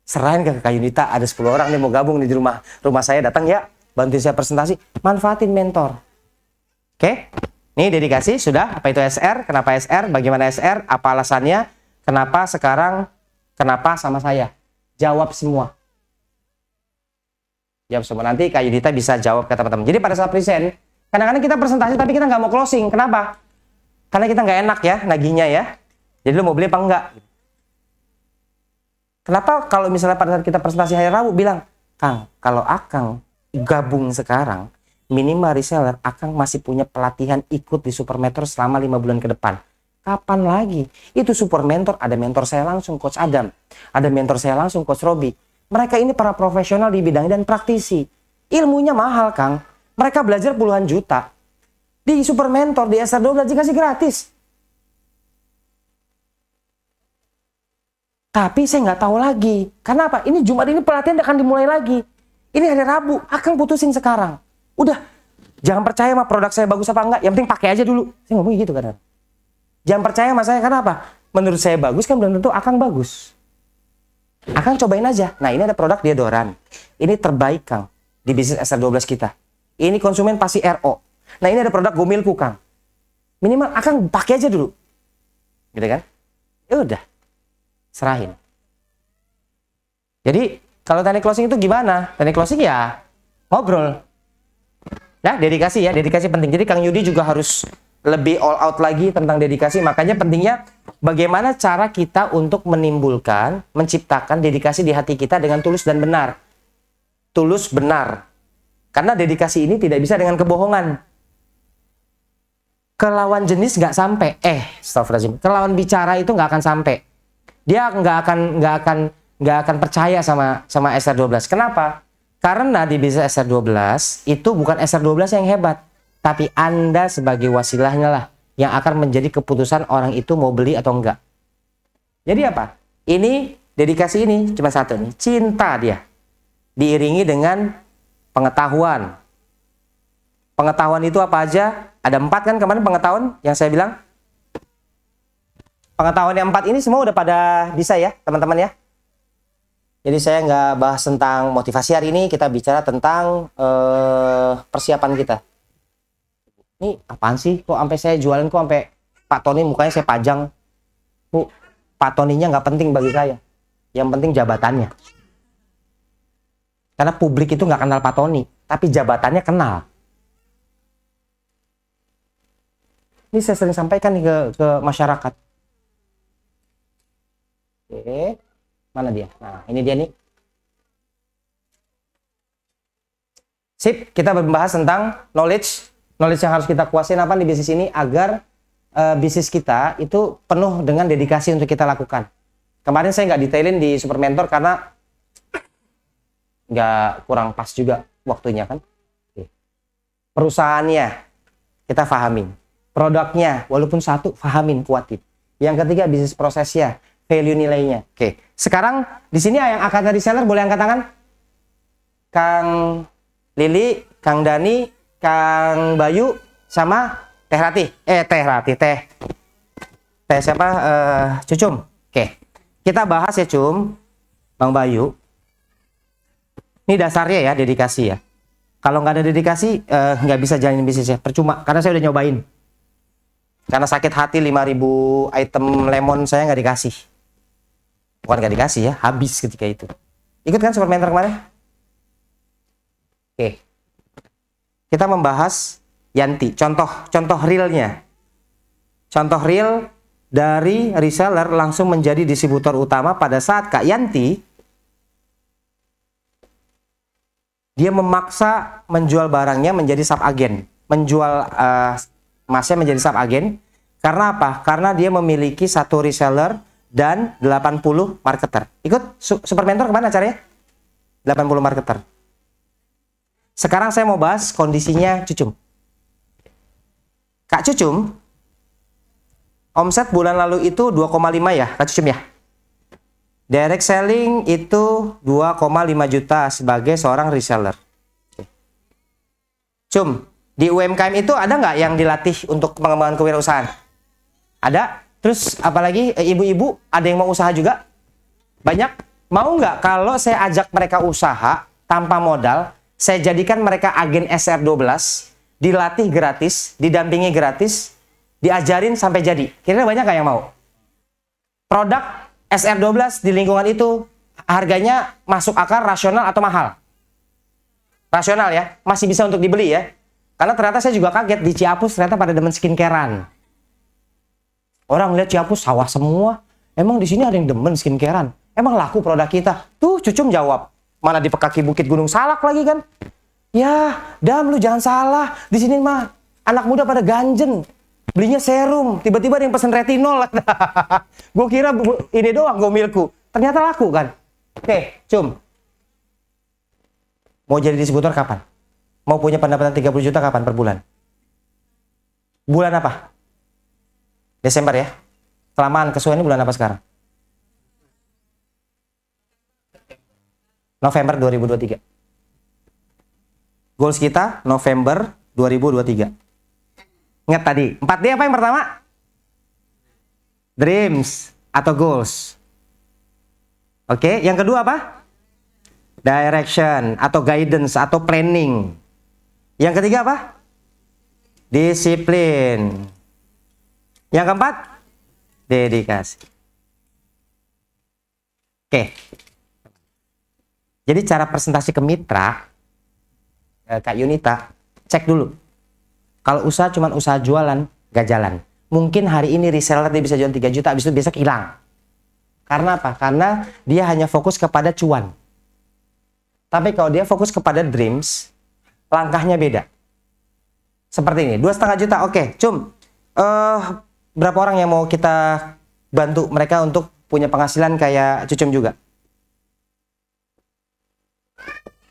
Serahin ke Kak Yunita. Ada 10 orang nih mau gabung nih di rumah saya, datang ya. Bantuin saya presentasi. Manfaatin mentor. Oke. Nih dedikasi sudah. Apa itu SR? Kenapa SR? Bagaimana SR? Apa alasannya? Kenapa sekarang? Kenapa sama saya? Jawab semua. Jawab semua. Nanti Kak Yunita bisa jawab ke teman-teman. Jadi pada saat present, kadang-kadang kita presentasi tapi kita nggak mau closing. Kenapa? Karena kita nggak enak ya nagihnya ya. Jadi lu mau beli apa enggak? Kenapa kalau misalnya pada saat kita presentasi hari Rabu bilang, Kang, kalau Akang gabung sekarang, minimal reseller Akang masih punya pelatihan ikut di Super Mentor selama 5 bulan ke depan. Kapan lagi? Itu Super Mentor, ada mentor saya langsung, Coach Adam. Ada mentor saya langsung, Coach Robi. Mereka ini para profesional di bidangnya dan praktisi. Ilmunya mahal, Kang. Mereka belajar puluhan juta. Di Super Mentor, di SR12 dikasih gratis. Tapi saya nggak tahu lagi. Karena apa? Ini Jumat ini pelatihan akan dimulai lagi. Ini hari Rabu. Akang putusin sekarang. Udah. Jangan percaya sama produk saya bagus apa enggak. Yang penting pakai aja dulu. Saya ngomong gitu kan. Jangan percaya sama saya. Karena apa? Menurut saya bagus kan belum tentu Akang bagus. Akang cobain aja. Nah ini ada produk deodoran. Ini terbaik Kang. Di bisnis SR12 kita. Ini konsumen pasti RO. Nah ini ada produk Gomilku Kang. Minimal Akang pakai aja dulu. Gitu kan? Ya udah. Serahin. Jadi kalau teknik closing itu gimana? Teknik closing ya ngobrol. Ya dedikasi ya, dedikasi penting. Jadi Kang Yudi juga harus lebih all out lagi tentang dedikasi. Makanya pentingnya bagaimana cara kita untuk menimbulkan, menciptakan dedikasi di hati kita dengan tulus dan benar. Tulus benar. Karena dedikasi ini tidak bisa dengan kebohongan. Ke lawan jenis nggak sampai. Astagfirullahaladzim. Ke lawan bicara itu nggak akan sampai. Dia nggak akan percaya sama SR12. Kenapa? Karena di bisnis SR12 itu bukan SR12 yang hebat, tapi Anda sebagai wasilahnya lah. yang akan menjadi keputusan orang itu mau beli atau enggak. Jadi apa? Ini dedikasi ini cuma satu nih, cinta dia. Diiringi dengan pengetahuan. Pengetahuan itu apa aja? Ada 4 kan kemarin pengetahuan yang saya bilang. Pengetahuan yang 4 ini semua udah pada bisa ya teman-teman ya. Jadi saya nggak bahas tentang motivasi hari ini, kita bicara tentang persiapan kita. Ini apaan sih? Kok sampai saya jualan kok sampai Pak Tony mukanya saya pajang? Bu, Pak Tony-nya nggak penting bagi saya. Yang penting jabatannya. Karena publik itu nggak kenal Pak Tony, tapi jabatannya kenal. Ini saya sering sampaikan nih ke masyarakat. Oke, mana dia? Nah, ini dia nih. Sip, kita membahas tentang knowledge yang harus kita kuasain apa di bisnis ini agar bisnis kita itu penuh dengan dedikasi untuk kita lakukan. Kemarin saya nggak detailin di Super Mentor karena nggak kurang pas juga waktunya kan. Oke. Perusahaannya kita fahamin, produknya walaupun satu fahamin, kuatin. Yang ketiga bisnis prosesnya, value nilainya. Oke, sekarang di sini yang akan reseller boleh angkat tangan. Kang Lili, Kang Dani, Kang Bayu, sama Teh Rati. Teh siapa? Cucum. Oke, kita bahas ya Cum, Bang Bayu. Ini dasarnya ya, dedikasi ya. Kalau nggak ada dedikasi, nggak bisa jalanin bisnis ya. Percuma, karena saya udah nyobain. Karena sakit hati 5.000 item lemon saya nggak dikasih. Bukan nggak dikasih ya, habis ketika itu. Ikut kan Super Mentor kemarin? Oke. Kita membahas Yanti, contoh realnya. Contoh real dari reseller langsung menjadi distributor utama pada saat Kak Yanti dia memaksa menjual barangnya menjadi sub agen, menjual emasnya menjadi sub agen. Karena apa? Karena dia memiliki 1 reseller dan 80 marketer. Ikut Super Mentor kemana acaranya? 80 marketer. Sekarang saya mau bahas kondisinya Cucum. Kak Cucum, omset bulan lalu itu 2,5 ya, Kak Cucum ya? Direct selling itu 2,5 juta sebagai seorang reseller. Cum, di UMKM itu ada nggak yang dilatih untuk pengembangan kewirausahaan? Ada. Terus apalagi ibu-ibu ada yang mau usaha juga? Banyak. Mau nggak kalau saya ajak mereka usaha tanpa modal, saya jadikan mereka agen SR12, dilatih gratis, didampingi gratis, diajarin sampai jadi. Kira-kira banyak nggak yang mau? Produk SR12 di lingkungan itu harganya masuk akal, rasional atau mahal? Rasional ya, masih bisa untuk dibeli ya. Karena ternyata saya juga kaget di Ciapus ternyata pada demen skincarean. Orang lihat Ciapus sawah semua. Emang di sini ada yang demen skincarean? Emang laku produk kita? Tuh Cucum jawab. Mana di kaki Bukit Gunung Salak lagi kan? Ya, Dam lu jangan salah. Di sini mah anak muda pada ganjen. Belinya serum, tiba-tiba ada yang pesen retinol. Gue kira ini doang gomilku. Ternyata laku kan? Oke, Cum. Mau jadi distributor kapan? Mau punya pendapatan 30 juta kapan per bulan? Bulan apa? Desember ya? Kelamaan, kesuwen ini bulan apa sekarang? November 2023. Goals kita November 2023. Ingat tadi, 4D apa yang pertama? Dreams atau goals. Oke, yang kedua apa? Direction atau guidance atau planning. Yang ketiga apa? Disiplin. Yang keempat? Dedikasi. Oke. Jadi cara presentasi ke mitra, Kak Yunita, cek dulu. Kalau usaha cuma usaha jualan, gak jalan. Mungkin hari ini reseller dia bisa jual 3 juta, habis itu besok hilang. Karena apa? Karena dia hanya fokus kepada cuan. Tapi kalau dia fokus kepada dreams, langkahnya beda. Seperti ini, 2,5 juta, oke. Cum, berapa orang yang mau kita bantu mereka untuk punya penghasilan kayak Cucum juga?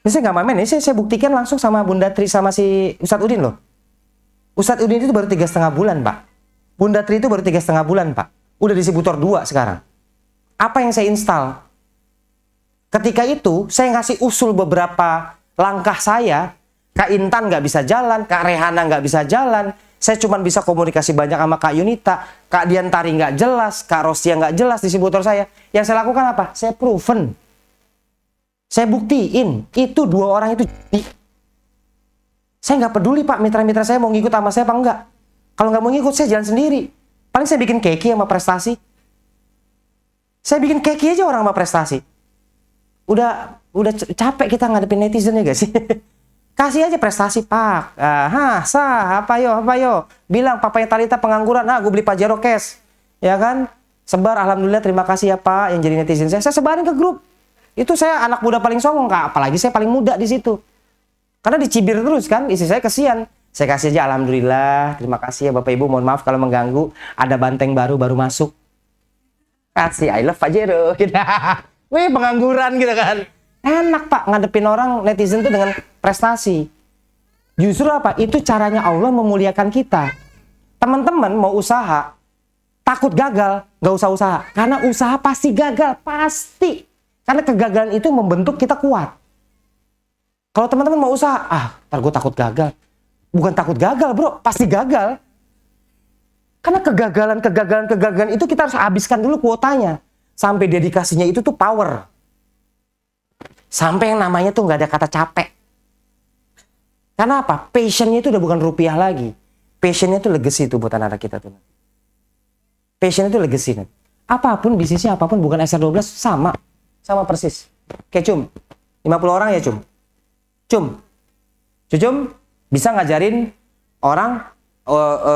Ini saya nggak main, ini saya buktikan langsung sama Bunda Tri sama si Ustadz Udin loh. Ustadz Udin itu baru 3,5 bulan, Pak. Honda Tri itu baru 3,5 bulan, Pak. Udah distributor 2 sekarang. Apa yang saya install? Ketika itu, saya ngasih usul beberapa langkah saya. Kak Intan nggak bisa jalan, Kak Rehana nggak bisa jalan. Saya cuma bisa komunikasi banyak sama Kak Yunita. Kak Diantari nggak jelas, Kak Rosia nggak jelas distributor saya. Yang saya lakukan apa? Saya proven. Saya buktiin, itu 2 orang itu. Saya nggak peduli, Pak, mitra-mitra saya mau ngikut sama saya apa enggak. Kalau nggak mau ngikut, saya jalan sendiri. Paling saya bikin keki sama prestasi. Saya bikin keki aja orang sama prestasi. Udah capek kita ngadepin netizen ya, guys. Kasih aja prestasi, Pak. Apa yo. Bilang papanya Talita pengangguran, gue beli Pajero cash. Ya kan? Sebar, alhamdulillah, terima kasih ya, Pak, yang jadi netizen saya. Saya sebarin ke grup. Itu saya anak muda paling songong, Kak. Apalagi saya paling muda di situ. Karena dicibir terus kan, istri saya kesian. Saya kasih aja, alhamdulillah, terima kasih ya Bapak Ibu, mohon maaf kalau mengganggu. Ada banteng baru masuk. Kasih, I love Pajero. Gitu. Wih, pengangguran gitu kan. Enak, Pak, ngadepin orang netizen itu dengan prestasi. Justru apa? Itu caranya Allah memuliakan kita. Teman-teman mau usaha, takut gagal, nggak usah usaha. Karena usaha pasti gagal, pasti. Karena kegagalan itu membentuk kita kuat. Kalau teman-teman mau usaha, ntar gue takut gagal. Bukan takut gagal, bro, pasti gagal. Karena kegagalan itu kita harus habiskan dulu kuotanya. Sampai dedikasinya itu tuh power. Sampai yang namanya tuh nggak ada kata capek. Karena apa? Passionnya itu udah bukan rupiah lagi. Passionnya itu legacy tuh buat anak-anak kita tuh. Passion itu legacy. Apapun bisnisnya, apapun bukan SR12 sama persis. Kayak Cum, 50 orang ya Cum. Cucum bisa ngajarin orang,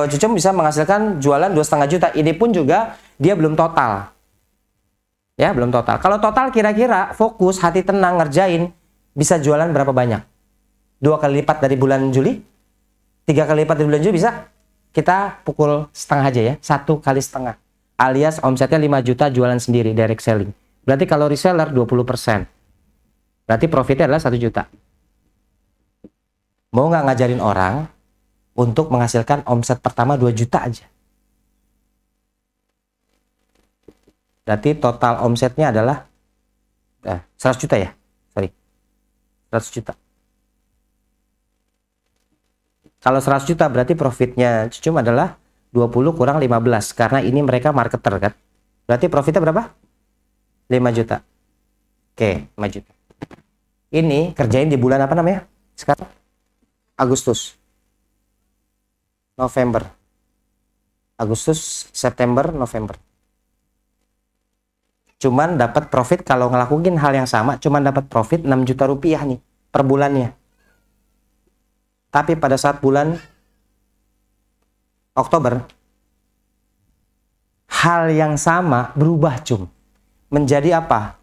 Cucum bisa menghasilkan jualan 2,5 juta. Ini pun juga dia belum total. Ya, belum total. Kalau total kira-kira fokus, hati tenang, ngerjain, bisa jualan berapa banyak? 2 kali lipat dari bulan Juli? 3 kali lipat dari bulan Juli bisa? Kita pukul setengah aja ya, 1 kali setengah. Alias omsetnya 5 juta jualan sendiri, direct selling. Berarti kalau reseller 20%. Berarti profitnya adalah 1 juta. Mau nggak ngajarin orang untuk menghasilkan omset pertama 2 juta aja? Berarti total omsetnya adalah 100 juta ya? Sorry. 100 juta. Kalau 100 juta berarti profitnya Cucum adalah 20 kurang 15. Karena ini mereka marketer kan? Berarti profitnya berapa? 5 juta. Oke, 5 juta. Ini kerjain di bulan apa namanya? Sekarang? Agustus, November, Agustus, September, November. Cuman dapat profit kalau ngelakuin hal yang sama, cuman dapat profit 6 juta rupiah nih per bulannya. Tapi pada saat bulan Oktober, hal yang sama berubah Cum. Menjadi apa?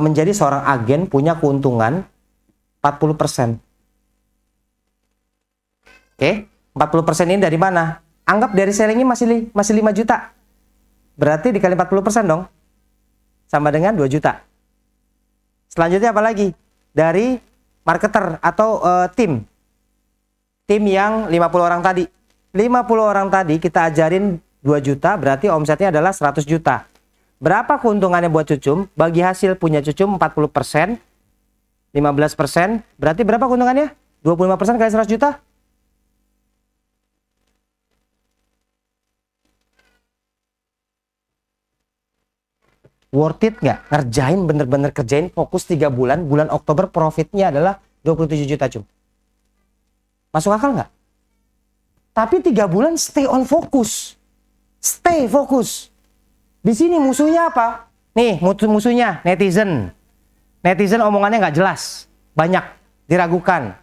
Menjadi seorang agen punya keuntungan 40%. Oke, 40% ini dari mana? Anggap dari sellingnya masih 5 juta. Berarti dikali 40% dong. Sama dengan 2 juta. Selanjutnya apa lagi? Dari marketer atau tim. Tim yang 50 orang tadi. 50 orang tadi kita ajarin 2 juta, berarti omsetnya adalah 100 juta. Berapa keuntungannya buat Cucum? Bagi hasil punya Cucum 40%, 15%, berarti berapa keuntungannya? 25% kali 100 juta? Worth it nggak? Ngerjain, bener-bener kerjain, fokus 3 bulan, bulan Oktober profitnya adalah 27 juta Cum. Masuk akal nggak? Tapi 3 bulan stay on fokus. Stay fokus. Di sini musuhnya apa? Nih, musuhnya netizen. Netizen omongannya nggak jelas. Banyak, diragukan.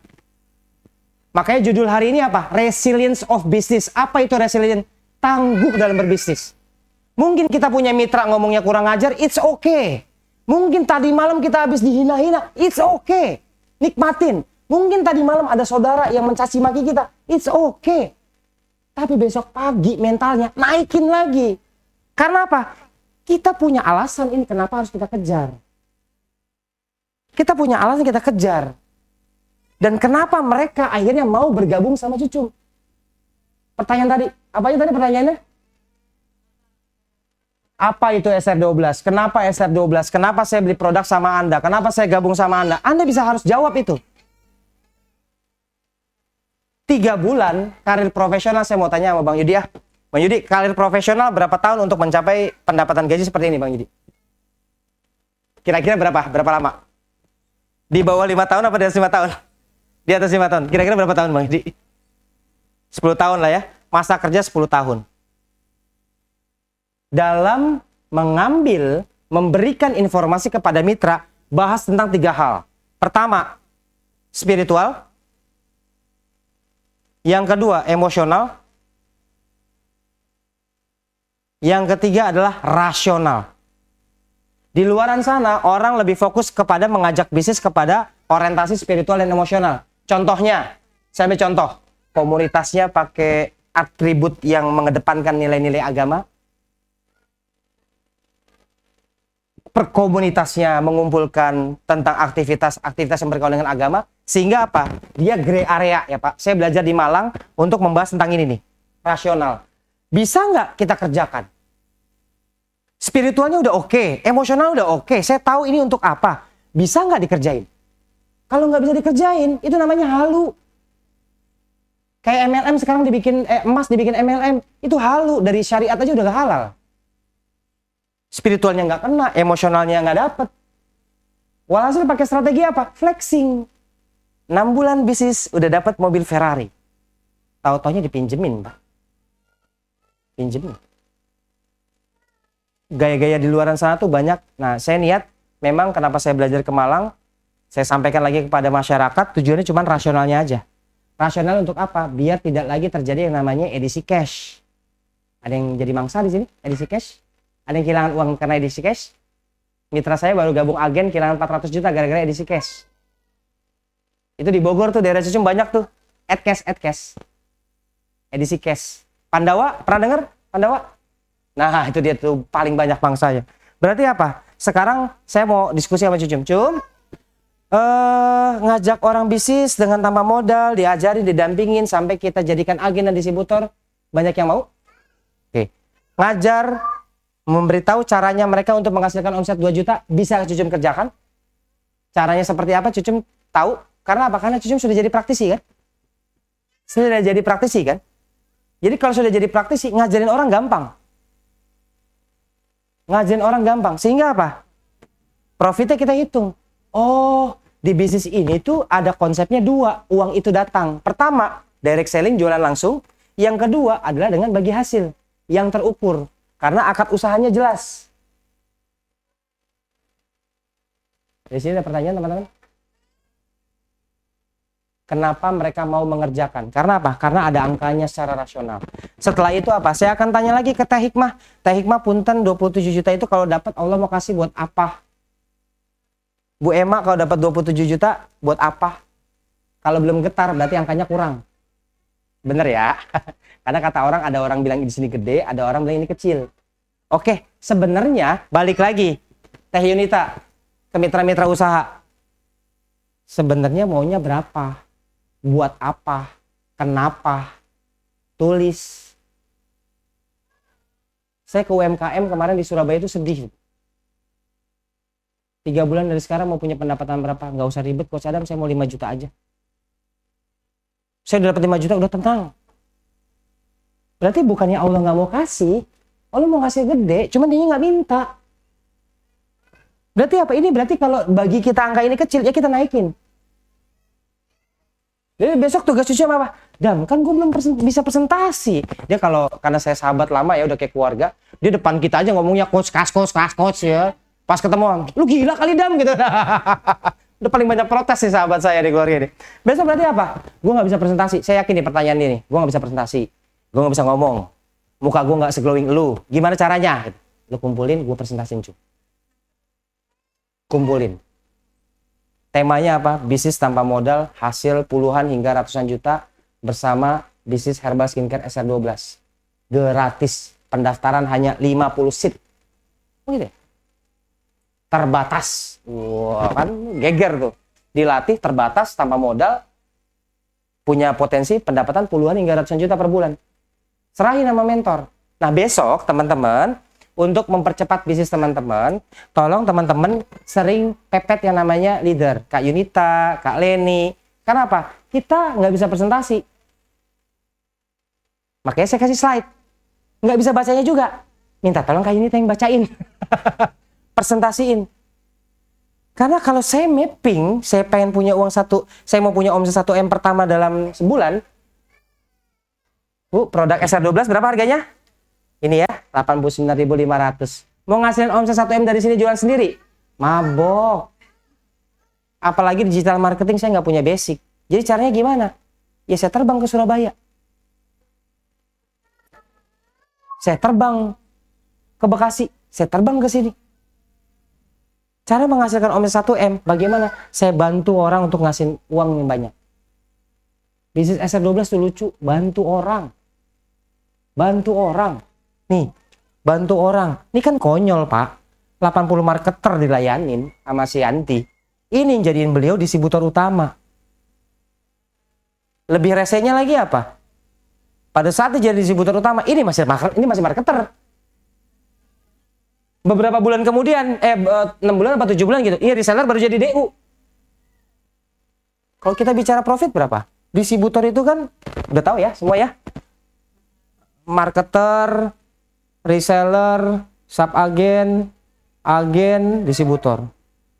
Makanya judul hari ini apa? Resilience of Business. Apa itu resilience? Tangguh dalam berbisnis. Mungkin kita punya mitra ngomongnya kurang ajar, it's okay. Mungkin tadi malam kita habis dihina-hina, it's okay. Nikmatin. Mungkin tadi malam ada saudara yang mencaci maki kita, it's okay. Tapi besok pagi mentalnya naikin lagi. Karena apa? Kita punya alasan ini kenapa harus kita kejar. Kita punya alasan kita kejar. Dan kenapa mereka akhirnya mau bergabung sama Cucum? Pertanyaan tadi, Apa aja tadi pertanyaannya? Apa itu SR12? Kenapa SR12? Kenapa saya beli produk sama Anda? Kenapa saya gabung sama Anda? Anda bisa harus jawab itu. 3 bulan karir profesional, saya mau tanya sama Bang Yudi ya. Bang Yudi, karir profesional berapa tahun untuk mencapai pendapatan gaji seperti ini, Bang Yudi? Kira-kira berapa? Berapa lama? Di bawah 5 tahun apa di atas 5 tahun? Di atas 5 tahun. Kira-kira berapa tahun, Bang Yudi? 10 tahun lah ya. Masa kerja 10 tahun. Dalam mengambil, memberikan informasi kepada mitra, bahas tentang 3 hal. Pertama, spiritual. Yang kedua, emosional. Yang ketiga adalah rasional. Di luaran sana, orang lebih fokus kepada mengajak bisnis kepada orientasi spiritual dan emosional. Contohnya, saya ambil contoh. Komunitasnya pakai atribut yang mengedepankan nilai-nilai agama. Perkomunitasnya mengumpulkan tentang aktivitas yang berkaitan dengan agama. Sehingga apa? Dia gray area ya Pak. Saya belajar di Malang untuk membahas tentang ini nih. Rasional. Bisa nggak kita kerjakan? Spiritualnya udah oke, emosional udah oke. Saya tahu ini untuk apa. Bisa nggak dikerjain? Kalau nggak bisa dikerjain, itu namanya halu. Kayak MLM sekarang dibikin emas, dibikin MLM. Itu halu. Dari syariat aja udah gak halal. Spiritualnya nggak kena, emosionalnya nggak dapet. Walhasil pakai strategi apa? Flexing. 6 bulan bisnis udah dapat mobil Ferrari. Tahu-taunya dipinjemin, Pak. Pinjemin. Gaya-gaya di luaran sana tuh banyak. Nah, saya niat memang kenapa saya belajar ke Malang, saya sampaikan lagi kepada masyarakat, tujuannya cuma rasionalnya aja. Rasional untuk apa? Biar tidak lagi terjadi yang namanya edisi cash. Ada yang jadi mangsa di sini? Edisi cash? Ada yang kehilangan uang karena edisi cash? Mitra saya baru gabung agen kehilangan 400 juta gara-gara edisi cash. Itu di Bogor tuh, daerah Cucum banyak tuh. Ad cash. Edisi cash. Pandawa, pernah dengar? Pandawa? Nah, itu dia tuh paling banyak mangsanya. Berarti apa? Sekarang saya mau diskusi sama Cucum. Ngajak orang bisnis dengan tanpa modal, diajarin, didampingin sampai kita jadikan agen dan distributor. Banyak yang mau? Oke. Ngajar, memberitahu caranya mereka untuk menghasilkan omset 2 juta, bisa Cucum kerjakan? Caranya seperti apa Cucum tahu? Karena apa? Karena Cucum sudah jadi praktisi kan? Sudah jadi praktisi kan? Jadi kalau sudah jadi praktisi, ngajarin orang gampang. Ngajarin orang gampang. Sehingga apa? Profitnya kita hitung. Oh, di bisnis ini tuh ada konsepnya 2. Uang itu datang. Pertama, direct selling, jualan langsung. Yang kedua adalah dengan bagi hasil yang terukur. Karena akad usahanya jelas. Di sini ada pertanyaan teman-teman. Kenapa mereka mau mengerjakan? Karena apa? Karena ada angkanya secara rasional. Setelah itu apa? Saya akan tanya lagi ke Teh Hikmah. Teh Hikmah punten 27 juta itu kalau dapat Allah mau kasih buat apa? Bu Emma kalau dapat 27 juta buat apa? Kalau belum getar berarti angkanya kurang. Bener ya? Karena kata orang, ada orang bilang di sini gede, ada orang bilang ini kecil. Oke, sebenarnya balik lagi Teh Yunita ke mitra-mitra usaha. Sebenarnya maunya berapa? Buat apa? Kenapa? Tulis. Saya ke UMKM kemarin di Surabaya itu sedih. 3 bulan dari sekarang mau punya pendapatan berapa? Nggak usah ribet, Coach Adam, saya mau 5 juta aja. Saya udah dapat 5 juta, udah tenang. Berarti bukannya Allah nggak mau kasih, Allah mau kasih gede, cuman dia nggak minta. Berarti apa? Ini berarti kalau bagi kita angka ini kecil, ya kita naikin. Jadi besok tugas Cucu apa? Dam, kan gue belum bisa presentasi. Dia kalau, karena saya sahabat lama ya, udah kayak keluarga, dia depan kita aja ngomongnya coach ya. Pas ketemu, lu gila kali Dam gitu. Udah paling banyak protes sih sahabat saya di keluarga ini. Besok berarti apa? Gue nggak bisa presentasi. Saya yakin nih pertanyaan ini, gue nggak bisa presentasi. Gue nggak bisa ngomong. Muka gue nggak seglowing lu. Gimana caranya? Lu kumpulin, gue presentasiin cu. Kumpulin. Temanya apa? Bisnis tanpa modal, hasil puluhan hingga ratusan juta bersama bisnis herbal skincare SR12. Gratis. Pendaftaran hanya 50 seat. Oh gitu ya? Terbatas. Wah, kan geger tuh. Dilatih terbatas tanpa modal, punya potensi pendapatan puluhan hingga ratusan juta per bulan. Serahin sama mentor. Nah, besok teman-teman, untuk mempercepat bisnis teman-teman, tolong teman-teman sering pepet yang namanya leader. Kak Yunita, Kak Leni. Karena apa? Kita nggak bisa presentasi. Makanya saya kasih slide. Nggak bisa bacanya juga. Minta tolong Kak Yunita yang bacain. Presentasiin. Karena kalau saya mapping, saya pengen punya uang saya mau punya omset 1M pertama dalam sebulan. Bu, produk SR12 berapa harganya? Ini ya, 89.500. Mau ngasihin omset 1M dari sini jualan sendiri? Mabok. Apalagi digital marketing saya nggak punya basic. Jadi caranya gimana? Ya saya terbang ke Surabaya. Saya terbang ke Bekasi. Saya terbang ke sini. Cara menghasilkan omset 1M, bagaimana? Saya bantu orang untuk ngasihin uang yang banyak. Bisnis SR12 tuh lucu, bantu orang. Bantu orang. Nih, bantu orang. Ini kan konyol, Pak. 80 marketer dilayanin sama si Yanti. Ini yang jadiin beliau distributor utama. Lebih resenya lagi apa? Pada saat dia jadi distributor utama, ini masih marketer. Beberapa bulan kemudian, 6 bulan atau 7 bulan gitu, ini reseller baru jadi DU. Kalau kita bicara profit berapa? Distributor itu kan, udah tahu ya semua ya. Marketer, reseller, sub-agen, agen, distributor.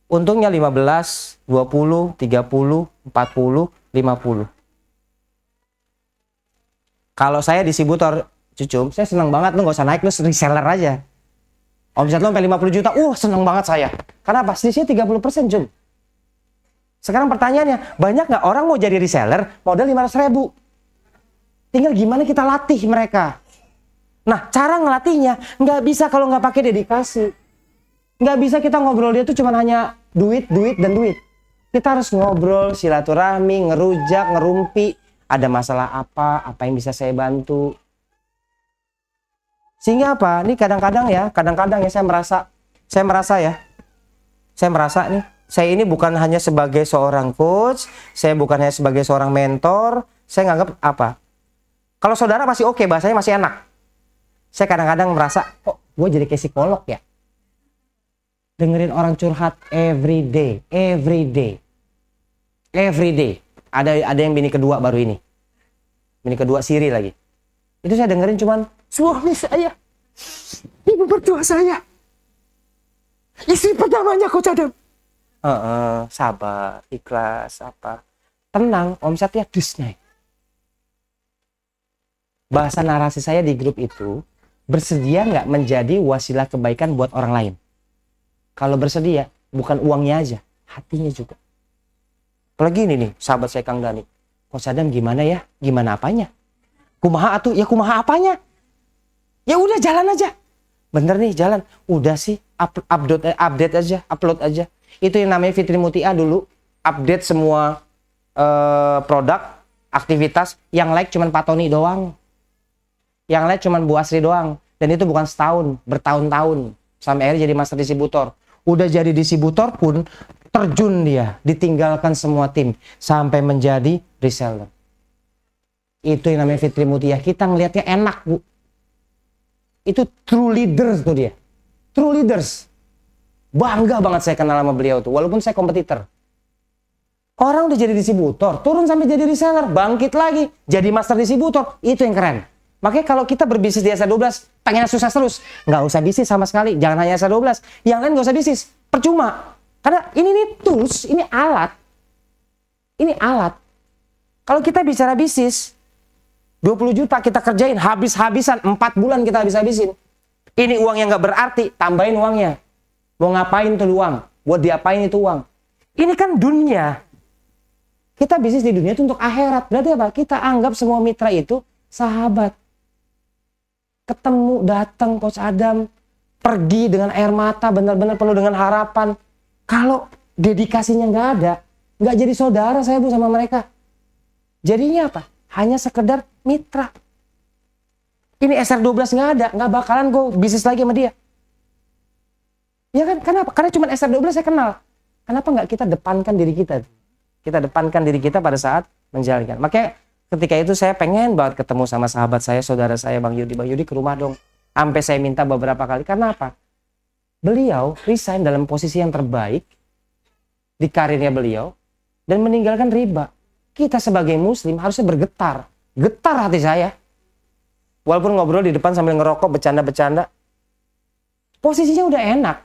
Untungnya 15, 20, 30, 40, 50. Kalau saya distributor, Cucum, saya senang banget, lu gak usah naik, lu reseller aja. Omset lu sampai 50 juta, senang banget saya. Kenapa? Selisihnya 30%, Cum. Sekarang pertanyaannya, banyak nggak orang mau jadi reseller, modal 500.000? Tinggal gimana kita latih mereka. Nah, cara ngelatihnya nggak bisa kalau nggak pakai dedikasi. Nggak bisa kita ngobrol dia tuh cuma hanya duit, duit, dan duit. Kita harus ngobrol, silaturahmi, ngerujak, ngerumpi. Ada masalah apa yang bisa saya bantu. Sehingga apa? Ini kadang-kadang ya saya merasa nih, saya ini bukan hanya sebagai seorang coach, saya bukan hanya sebagai seorang mentor, saya nganggap apa? Kalau saudara masih oke, bahasanya masih enak. Saya kadang-kadang merasa, kok gue jadi kayak psikolog ya? Dengerin orang curhat every day. Ada yang bini kedua baru ini. Bini kedua Siri lagi. Itu saya dengerin cuman, suami saya, ibu mertua saya, istri pertamanya Coach Adam. Sabar, ikhlas, apa. Tenang, omsetnya dus naik. Bahasa narasi saya di grup itu, bersedia nggak menjadi wasilah kebaikan buat orang lain? Kalau bersedia, bukan uangnya aja, hatinya juga. Apalagi ini nih, sahabat saya Kang Dani. Coach Adam gimana ya? Gimana apanya? Kumaha atuh? Ya kumaha apanya? Ya udah jalan aja. Bener nih jalan. Udah sih, update aja, upload aja. Itu yang namanya Fitri Mutia dulu. Update semua produk, aktivitas. Yang like cuman Pak Tony doang. Yang like cuman Bu Asri doang. Dan itu bukan setahun, bertahun-tahun. Sampai akhirnya jadi master distributor. Udah jadi distributor pun terjun dia. Ditinggalkan semua tim. Sampai menjadi reseller. Itu yang namanya Fitri Mutia. Kita ngelihatnya enak, Bu. Itu true leaders tuh dia. True leaders. Bangga banget saya kenal sama beliau tuh. Walaupun saya kompetitor. Orang udah jadi distributor. Turun sampai jadi reseller. Bangkit lagi. Jadi master distributor. Itu yang keren. Makanya kalau kita berbisnis di SR12, pengen sukses terus, nggak usah bisnis sama sekali. Jangan hanya SR12. Yang lain nggak usah bisnis. Percuma. Karena ini nih tools, ini alat. Ini alat. Kalau kita bicara bisnis, 20 juta kita kerjain, habis-habisan, 4 bulan kita habis-habisin. Ini uang yang nggak berarti, tambahin uangnya. Mau ngapain tuh uang? Buat diapain itu uang? Ini kan dunia. Kita bisnis di dunia itu untuk akhirat. Berarti apa? Kita anggap semua mitra itu sahabat. Ketemu, datang Coach Adam, pergi dengan air mata, benar-benar penuh dengan harapan. Kalau dedikasinya nggak ada, nggak jadi saudara saya Bu sama mereka. Jadinya apa? Hanya sekedar mitra. Ini SR12 nggak ada, nggak bakalan gue bisnis lagi sama dia. Ya kan? Kenapa? Karena cuma SR12 saya kenal. Kenapa nggak kita depankan diri kita? Kita depankan diri kita pada saat menjalankan. Makanya Ketika itu saya pengen banget ketemu sama sahabat saya, saudara saya Bang Yudi. Bang Yudi ke rumah dong. Sampai saya minta beberapa kali. Karena apa? Beliau resign dalam posisi yang terbaik di karirnya beliau dan meninggalkan riba. Kita sebagai muslim harusnya bergetar. Getar hati saya. Walaupun ngobrol di depan sambil ngerokok, bercanda-bercanda. Posisinya udah enak.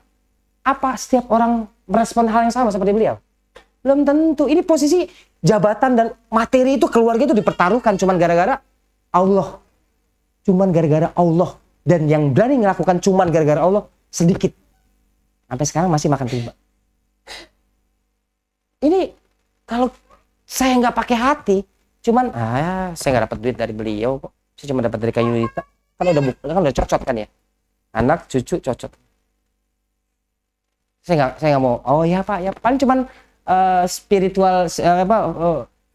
Apa setiap orang merespon hal yang sama seperti beliau? Belum tentu. Ini posisi jabatan dan materi itu, keluarga itu dipertaruhkan cuman gara-gara Allah. Cuman gara-gara Allah. Dan yang berani melakukan cuman gara-gara Allah sedikit. Sampai sekarang masih makan riba. Ini kalau saya nggak pakai hati, cuman saya nggak dapat duit dari beliau kok. Saya cuma dapat dari kayu Yudita. Kan udah cocok kan ya. Anak cucu cocok. Saya nggak mau. Oh ya Pak, ya paling cuman spiritual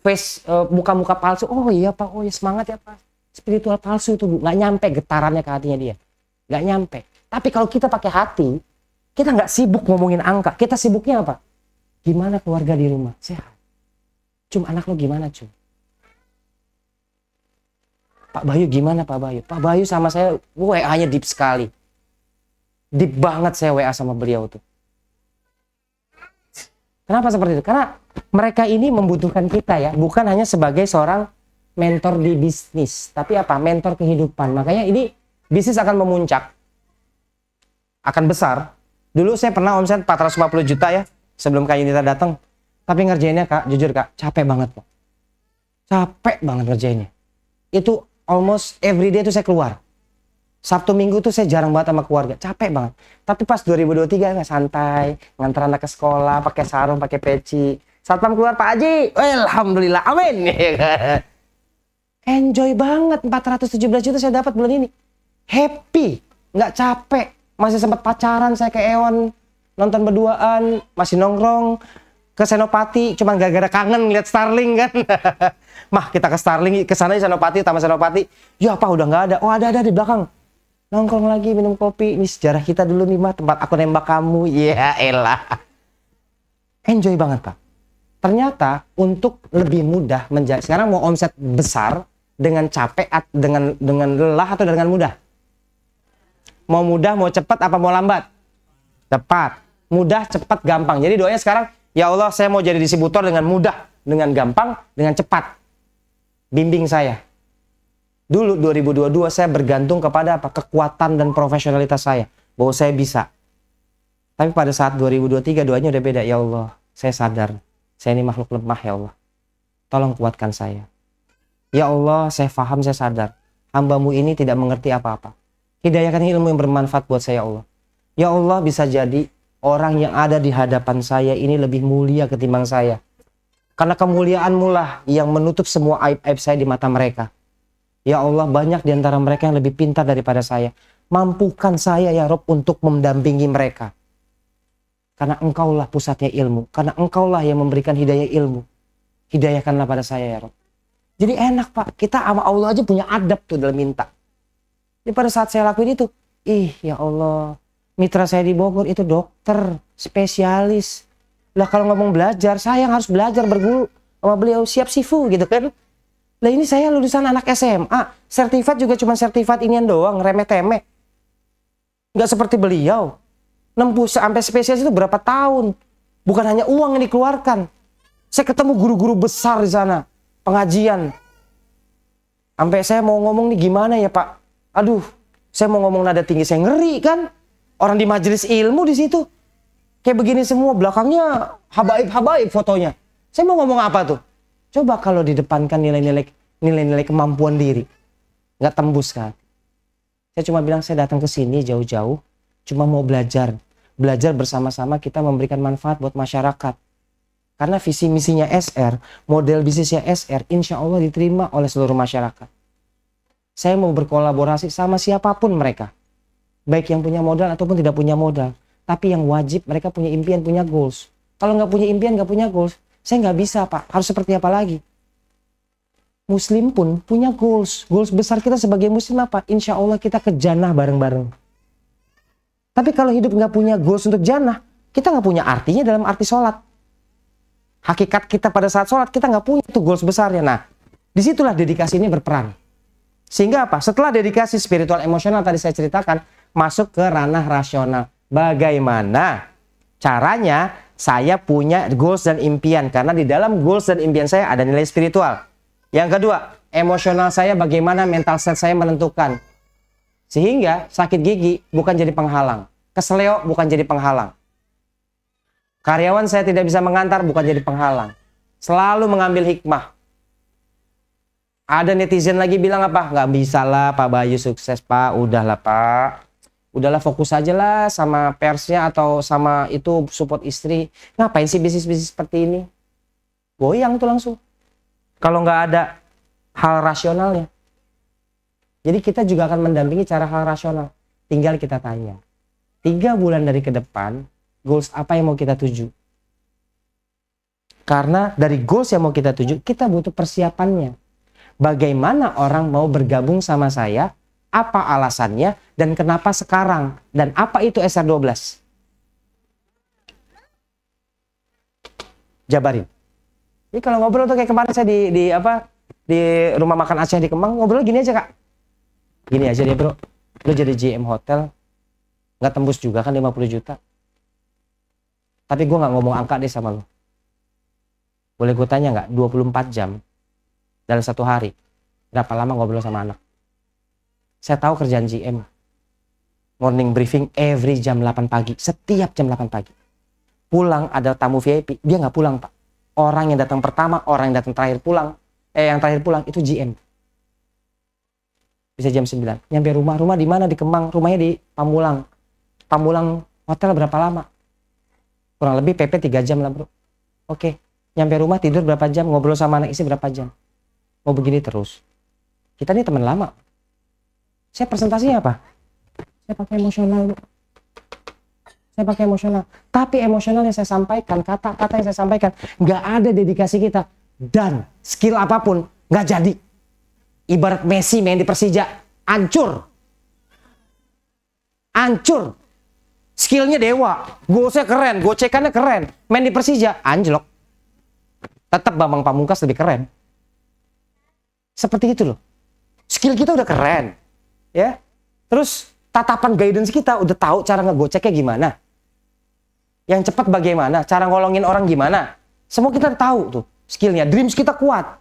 face muka-muka palsu. Oh iya Pak, oh ya semangat ya Pak. Spiritual palsu itu nggak nyampe getarannya ke hatinya dia. Nggak nyampe. Tapi kalau kita pakai hati, kita nggak sibuk ngomongin angka. Kita sibuknya apa? Gimana keluarga di rumah? Sehat. Anak lo gimana Cum? Pak Bayu gimana Pak Bayu? Pak Bayu sama saya WA-nya deep sekali. Deep banget saya WA sama beliau tuh. Kenapa seperti itu? Karena mereka ini membutuhkan kita ya. Bukan hanya sebagai seorang mentor di bisnis. Tapi apa? Mentor kehidupan. Makanya ini bisnis akan memuncak. Akan besar. Dulu saya pernah omset 450 juta ya. Sebelum Kak Yunita datang. Tapi ngerjainnya Kak, jujur Kak, capek banget Pak. Capek banget ngerjainnya. Itu almost every day tuh saya keluar. Sabtu Minggu tuh saya jarang banget sama keluarga, capek banget. Tapi pas 2023 nggak santai, nganter anak ke sekolah, pakai sarung, pakai peci. Satpam keluar Pak Haji, alhamdulillah, amin. Enjoy banget, 417 juta saya dapat bulan ini. Happy, nggak capek. Masih sempat pacaran saya ke Eon, nonton berduaan, masih nongkrong ke Senopati, cuman gara-gara kangen lihat Starling kan. Mah kita ke Starling, ke sana di Senopati, Taman Senopati. Ya apa udah nggak ada? Oh ada di belakang. Nongkrong lagi minum kopi. Ini sejarah kita dulu nih mah, tempat aku nembak kamu. Ya elah. Enjoy banget Pak. Ternyata untuk lebih mudah menjadi, sekarang mau omset besar dengan capek, dengan lelah atau dengan mudah? Mau mudah, mau cepat apa mau lambat? Cepat. Mudah, cepat, gampang. Jadi doanya sekarang, ya Allah saya mau jadi distributor dengan mudah, dengan gampang, dengan cepat. Bimbing saya. Dulu 2022 saya bergantung kepada apa? Kekuatan dan profesionalitas saya. Bahwa saya bisa. Tapi pada saat 2023 doanya udah beda. Ya Allah, saya sadar. Saya ini makhluk lemah ya Allah. Tolong kuatkan saya. Ya Allah, saya paham, saya sadar. Hamba-Mu ini tidak mengerti apa-apa. Hidayahkan ilmu yang bermanfaat buat saya ya Allah. Ya Allah, bisa jadi orang yang ada di hadapan saya ini lebih mulia ketimbang saya. Karena kemuliaan-Mu lah yang menutup semua aib-aib saya di mata mereka. Ya Allah, banyak di antara mereka yang lebih pintar daripada saya. Mampukan saya ya Rob untuk mendampingi mereka. Karena Engkaulah pusatnya ilmu. Karena Engkaulah yang memberikan hidayah ilmu. Hidayahkanlah pada saya ya Rob. Jadi enak Pak, kita sama Allah aja punya adab tuh dalam minta. Jadi pada saat saya lakuin itu, ya Allah, mitra saya di Bogor itu dokter, spesialis. Lah kalau ngomong belajar, saya yang harus belajar berguru sama beliau, siap sifu gitu kan. Lah ini saya lulusan anak SMA, sertifikat juga cuma sertifikat inian doang, remeh-temeh. Nggak seperti beliau. Nempuh sampai spesialis itu berapa tahun. Bukan hanya uang yang dikeluarkan. Saya ketemu guru-guru besar di sana, pengajian. Sampai saya mau ngomong nih gimana ya Pak? Aduh, saya mau ngomong nada tinggi, saya ngeri kan. Orang di majelis ilmu di situ. Kayak begini semua, belakangnya habaib-habaib fotonya. Saya mau ngomong apa tuh? Coba kalau didepankan nilai-nilai kemampuan diri. Nggak tembus kan. Saya cuma bilang saya datang ke sini jauh-jauh. Cuma mau belajar. Belajar bersama-sama kita memberikan manfaat buat masyarakat. Karena visi misinya SR, model bisnisnya SR, insya Allah diterima oleh seluruh masyarakat. Saya mau berkolaborasi sama siapapun mereka. Baik yang punya modal ataupun tidak punya modal. Tapi yang wajib mereka punya impian, punya goals. Kalau nggak punya impian, nggak punya goals, saya nggak bisa Pak. Harus seperti apa lagi? Muslim pun punya goals. Goals besar kita sebagai muslim apa? Insya Allah kita ke jannah bareng-bareng. Tapi kalau hidup nggak punya goals untuk jannah, kita nggak punya artinya dalam arti sholat. Hakikat kita pada saat sholat, kita nggak punya tuh goals besarnya. Nah, Disitulah dedikasi ini berperan. Sehingga apa? Setelah dedikasi spiritual emosional tadi saya ceritakan, masuk ke ranah rasional. Bagaimana caranya saya punya goals dan impian? Karena di dalam goals dan impian saya ada nilai spiritual. Yang kedua, emosional saya bagaimana mental set saya menentukan. Sehingga sakit gigi bukan jadi penghalang. Keseleo bukan jadi penghalang. Karyawan saya tidak bisa mengantar bukan jadi penghalang. Selalu mengambil hikmah. Ada netizen lagi bilang apa? Nggak bisa lah Pak Bayu sukses Pak. Udahlah Pak. Udahlah fokus aja lah sama persnya atau sama itu support istri. Ngapain sih bisnis-bisnis seperti ini? Goyang tuh langsung. Kalau nggak ada hal rasionalnya. Jadi kita juga akan mendampingi cara hal rasional. Tinggal kita tanya. 3 bulan dari ke depan, goals apa yang mau kita tuju? Karena dari goals yang mau kita tuju, kita butuh persiapannya. Bagaimana orang mau bergabung sama saya? Apa alasannya? Dan kenapa sekarang? Dan apa itu SR12? Jabarin. Jadi kalau ngobrol tuh kayak kemarin saya di rumah makan Aceh di Kemang, ngobrol gini aja Kak. Gini aja deh bro, lu jadi GM hotel, nggak tembus juga kan 50 juta. Tapi gue nggak ngomong angka deh sama lu. Boleh gue tanya nggak, 24 jam dalam 1 hari, berapa lama ngobrol sama anak? Saya tahu kerjaan GM. Morning briefing every jam 8 pagi, setiap jam 8 pagi. Pulang ada tamu VIP, dia nggak pulang Pak. Orang yang datang pertama, orang yang datang terakhir pulang, yang terakhir pulang itu GM. Bisa jam 9. Nyampe rumah di mana? Di Kemang. Rumahnya di Pamulang. Pamulang hotel berapa lama? Kurang lebih PP 3 jam lah bro. Oke. Nyampe rumah tidur berapa jam? Ngobrol sama anak istri berapa jam? Mau begini terus. Kita ini teman lama. Saya presentasinya apa? Saya pakai emosional. Saya pakai emosional. Tapi emosional yang saya sampaikan, kata-kata yang saya sampaikan, nggak ada dedikasi kita. Dan skill apapun, nggak jadi. Ibarat Messi main di Persija, hancur. Hancur. Skillnya dewa, goalsnya keren, gocekannya keren. Main di Persija, anjlok. Tetap Bambang Pamungkas lebih keren. Seperti itu loh. Skill kita udah keren. Ya. Terus tatapan guidance kita udah tahu cara ngegoceknya gimana. Yang cepat bagaimana, cara ngolongin orang gimana. Semua kita tahu tuh skillnya, dreams kita kuat.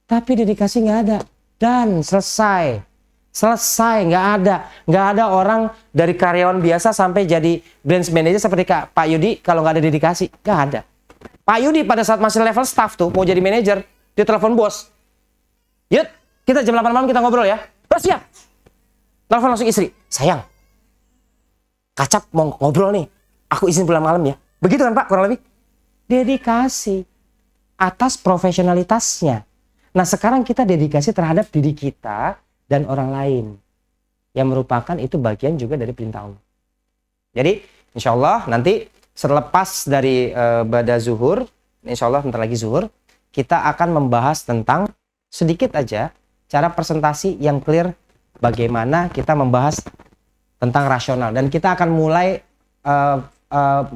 Tapi dedikasi nggak ada. Dan selesai. Selesai, nggak ada orang dari karyawan biasa sampai jadi branch manager seperti Pak Yudi kalau nggak ada dedikasi. Nggak ada. Pak Yudi pada saat masih level staff tuh mau jadi manajer, dia telepon bos. Yud, kita jam 8 malam kita ngobrol ya. Oh, siap. Telepon langsung istri. Sayang, Kacap mau ngobrol nih. Aku izin pulang malam ya. Begitu kan Pak kurang lebih? Dedikasi atas profesionalitasnya. Nah sekarang kita dedikasi terhadap diri kita dan orang lain. Yang merupakan itu bagian juga dari perintah Allah. Jadi insya Allah nanti selepas dari Bada Zuhur, insya Allah bentar lagi Zuhur, kita akan membahas tentang sedikit aja cara presentasi yang clear. Bagaimana kita membahas tentang rasional. Dan kita akan mulai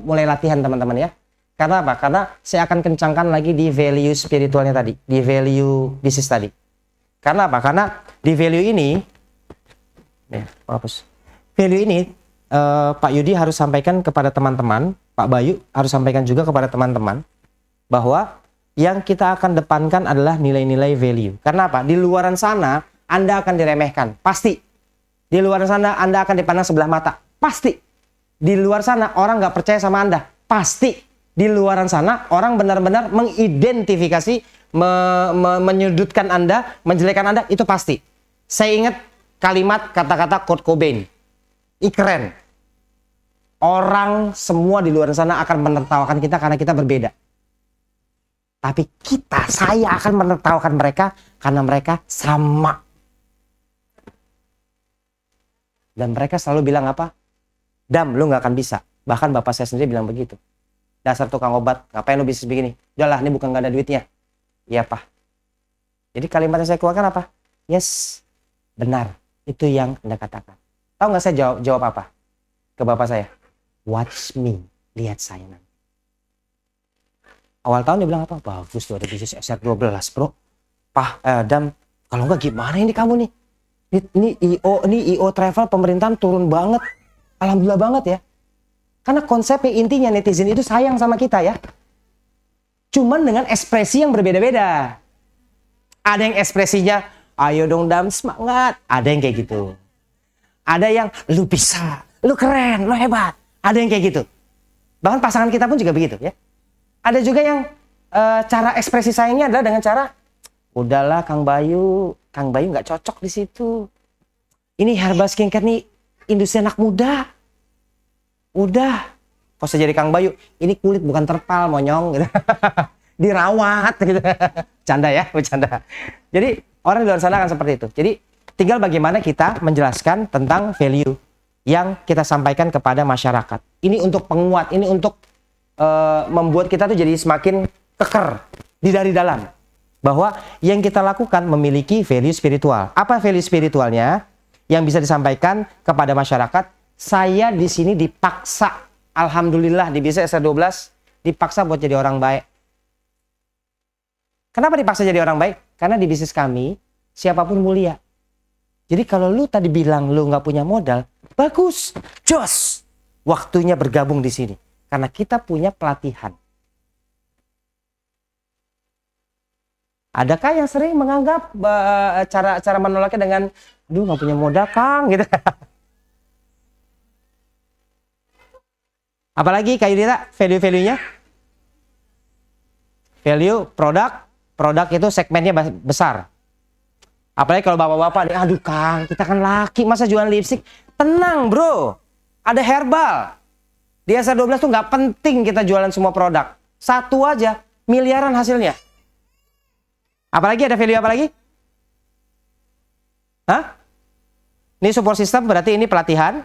latihan teman-teman ya. Karena apa? Karena saya akan kencangkan lagi di value spiritualnya tadi, di value bisnis tadi. Karena apa? Karena di value ini, value ini Pak Yudi harus sampaikan kepada teman-teman, Pak Bayu harus sampaikan juga kepada teman-teman bahwa yang kita akan depankan adalah nilai-nilai value. Karena apa? Di luaran sana Anda akan diremehkan, pasti. Di luar sana Anda akan dipandang sebelah mata, pasti. Di luar sana orang nggak percaya sama Anda, pasti. Di luaran sana orang benar-benar mengidentifikasi, menyudutkan Anda, menjelekkan Anda, itu pasti. Saya ingat kalimat kata-kata Kurt Cobain. Ini keren. Orang semua di luar sana akan menertawakan kita karena kita berbeda. Tapi saya akan menertawakan mereka karena mereka sama. Dan mereka selalu bilang apa? Dam, lu nggak akan bisa. Bahkan bapak saya sendiri bilang begitu. Dasar tukang obat, ngapain lu bisnis begini? Udahlah, ini bukan gak ada duitnya. Iya, Pak. Jadi kalimat yang saya keluarkan apa? Yes, benar. Itu yang Anda katakan. Tahu nggak saya jawab apa? Ke bapak saya. Watch me. Lihat saya nanti. Awal tahun dia bilang apa? Bagus tuh ada bisnis SR12, bro. Dam, kalau nggak gimana ini kamu nih? Ini IO travel pemerintahan turun banget. Alhamdulillah banget ya. Karena konsepnya intinya netizen itu sayang sama kita ya. Cuman dengan ekspresi yang berbeda-beda. Ada yang ekspresinya, ayo dong Dam semangat. Ada yang kayak gitu. Ada yang, lu bisa, lu keren, lu hebat. Ada yang kayak gitu. Bahkan pasangan kita pun juga begitu ya. Ada juga yang cara ekspresi sayangnya adalah dengan cara, udahlah Kang Bayu nggak cocok di situ. Ini herbal skincare nih industri anak muda. Udah, kok usah jadi Kang Bayu. Ini kulit bukan terpal, monyong. Gitu. Dirawat. Gitu. Canda ya, bercanda. Jadi orang di luar sana kan seperti itu. Jadi tinggal bagaimana kita menjelaskan tentang value yang kita sampaikan kepada masyarakat. Ini untuk penguat, ini untuk membuat kita tuh jadi semakin keker dari dalam. Bahwa yang kita lakukan memiliki value spiritual. Apa value spiritualnya? Yang bisa disampaikan kepada masyarakat, saya di sini dipaksa, alhamdulillah di bisnis SR12 dipaksa buat jadi orang baik. Kenapa dipaksa jadi orang baik? Karena di bisnis kami siapapun mulia. Jadi kalau lu tadi bilang lu nggak punya modal, bagus, jos, waktunya bergabung di sini. Karena kita punya pelatihan. Adakah yang sering menganggap cara menolaknya dengan, aduh nggak punya modal Kang, gitu. Apalagi Kak Yudita, value-value-nya? Value, produk itu segmennya besar. Apalagi kalau bapak-bapak, aduh Kang, kita kan laki, masa jualan lipstick? Tenang bro, ada herbal. Di SR12 tuh nggak penting kita jualan semua produk. Satu aja, miliaran hasilnya. Apalagi ada value apa lagi? Hah? Ini support system, berarti ini pelatihan.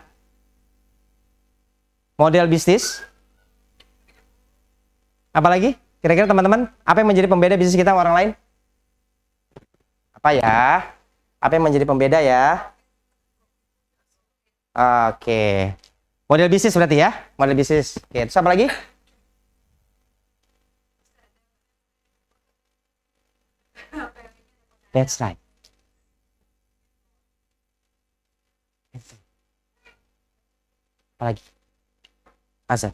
Model bisnis. Apalagi? Kira-kira teman-teman, apa yang menjadi pembeda bisnis kita sama orang lain? Apa ya? Apa yang menjadi pembeda ya? Oke. Model bisnis berarti ya? Model bisnis. Oke, terus apa lagi? That's right. Apa lagi? Azan.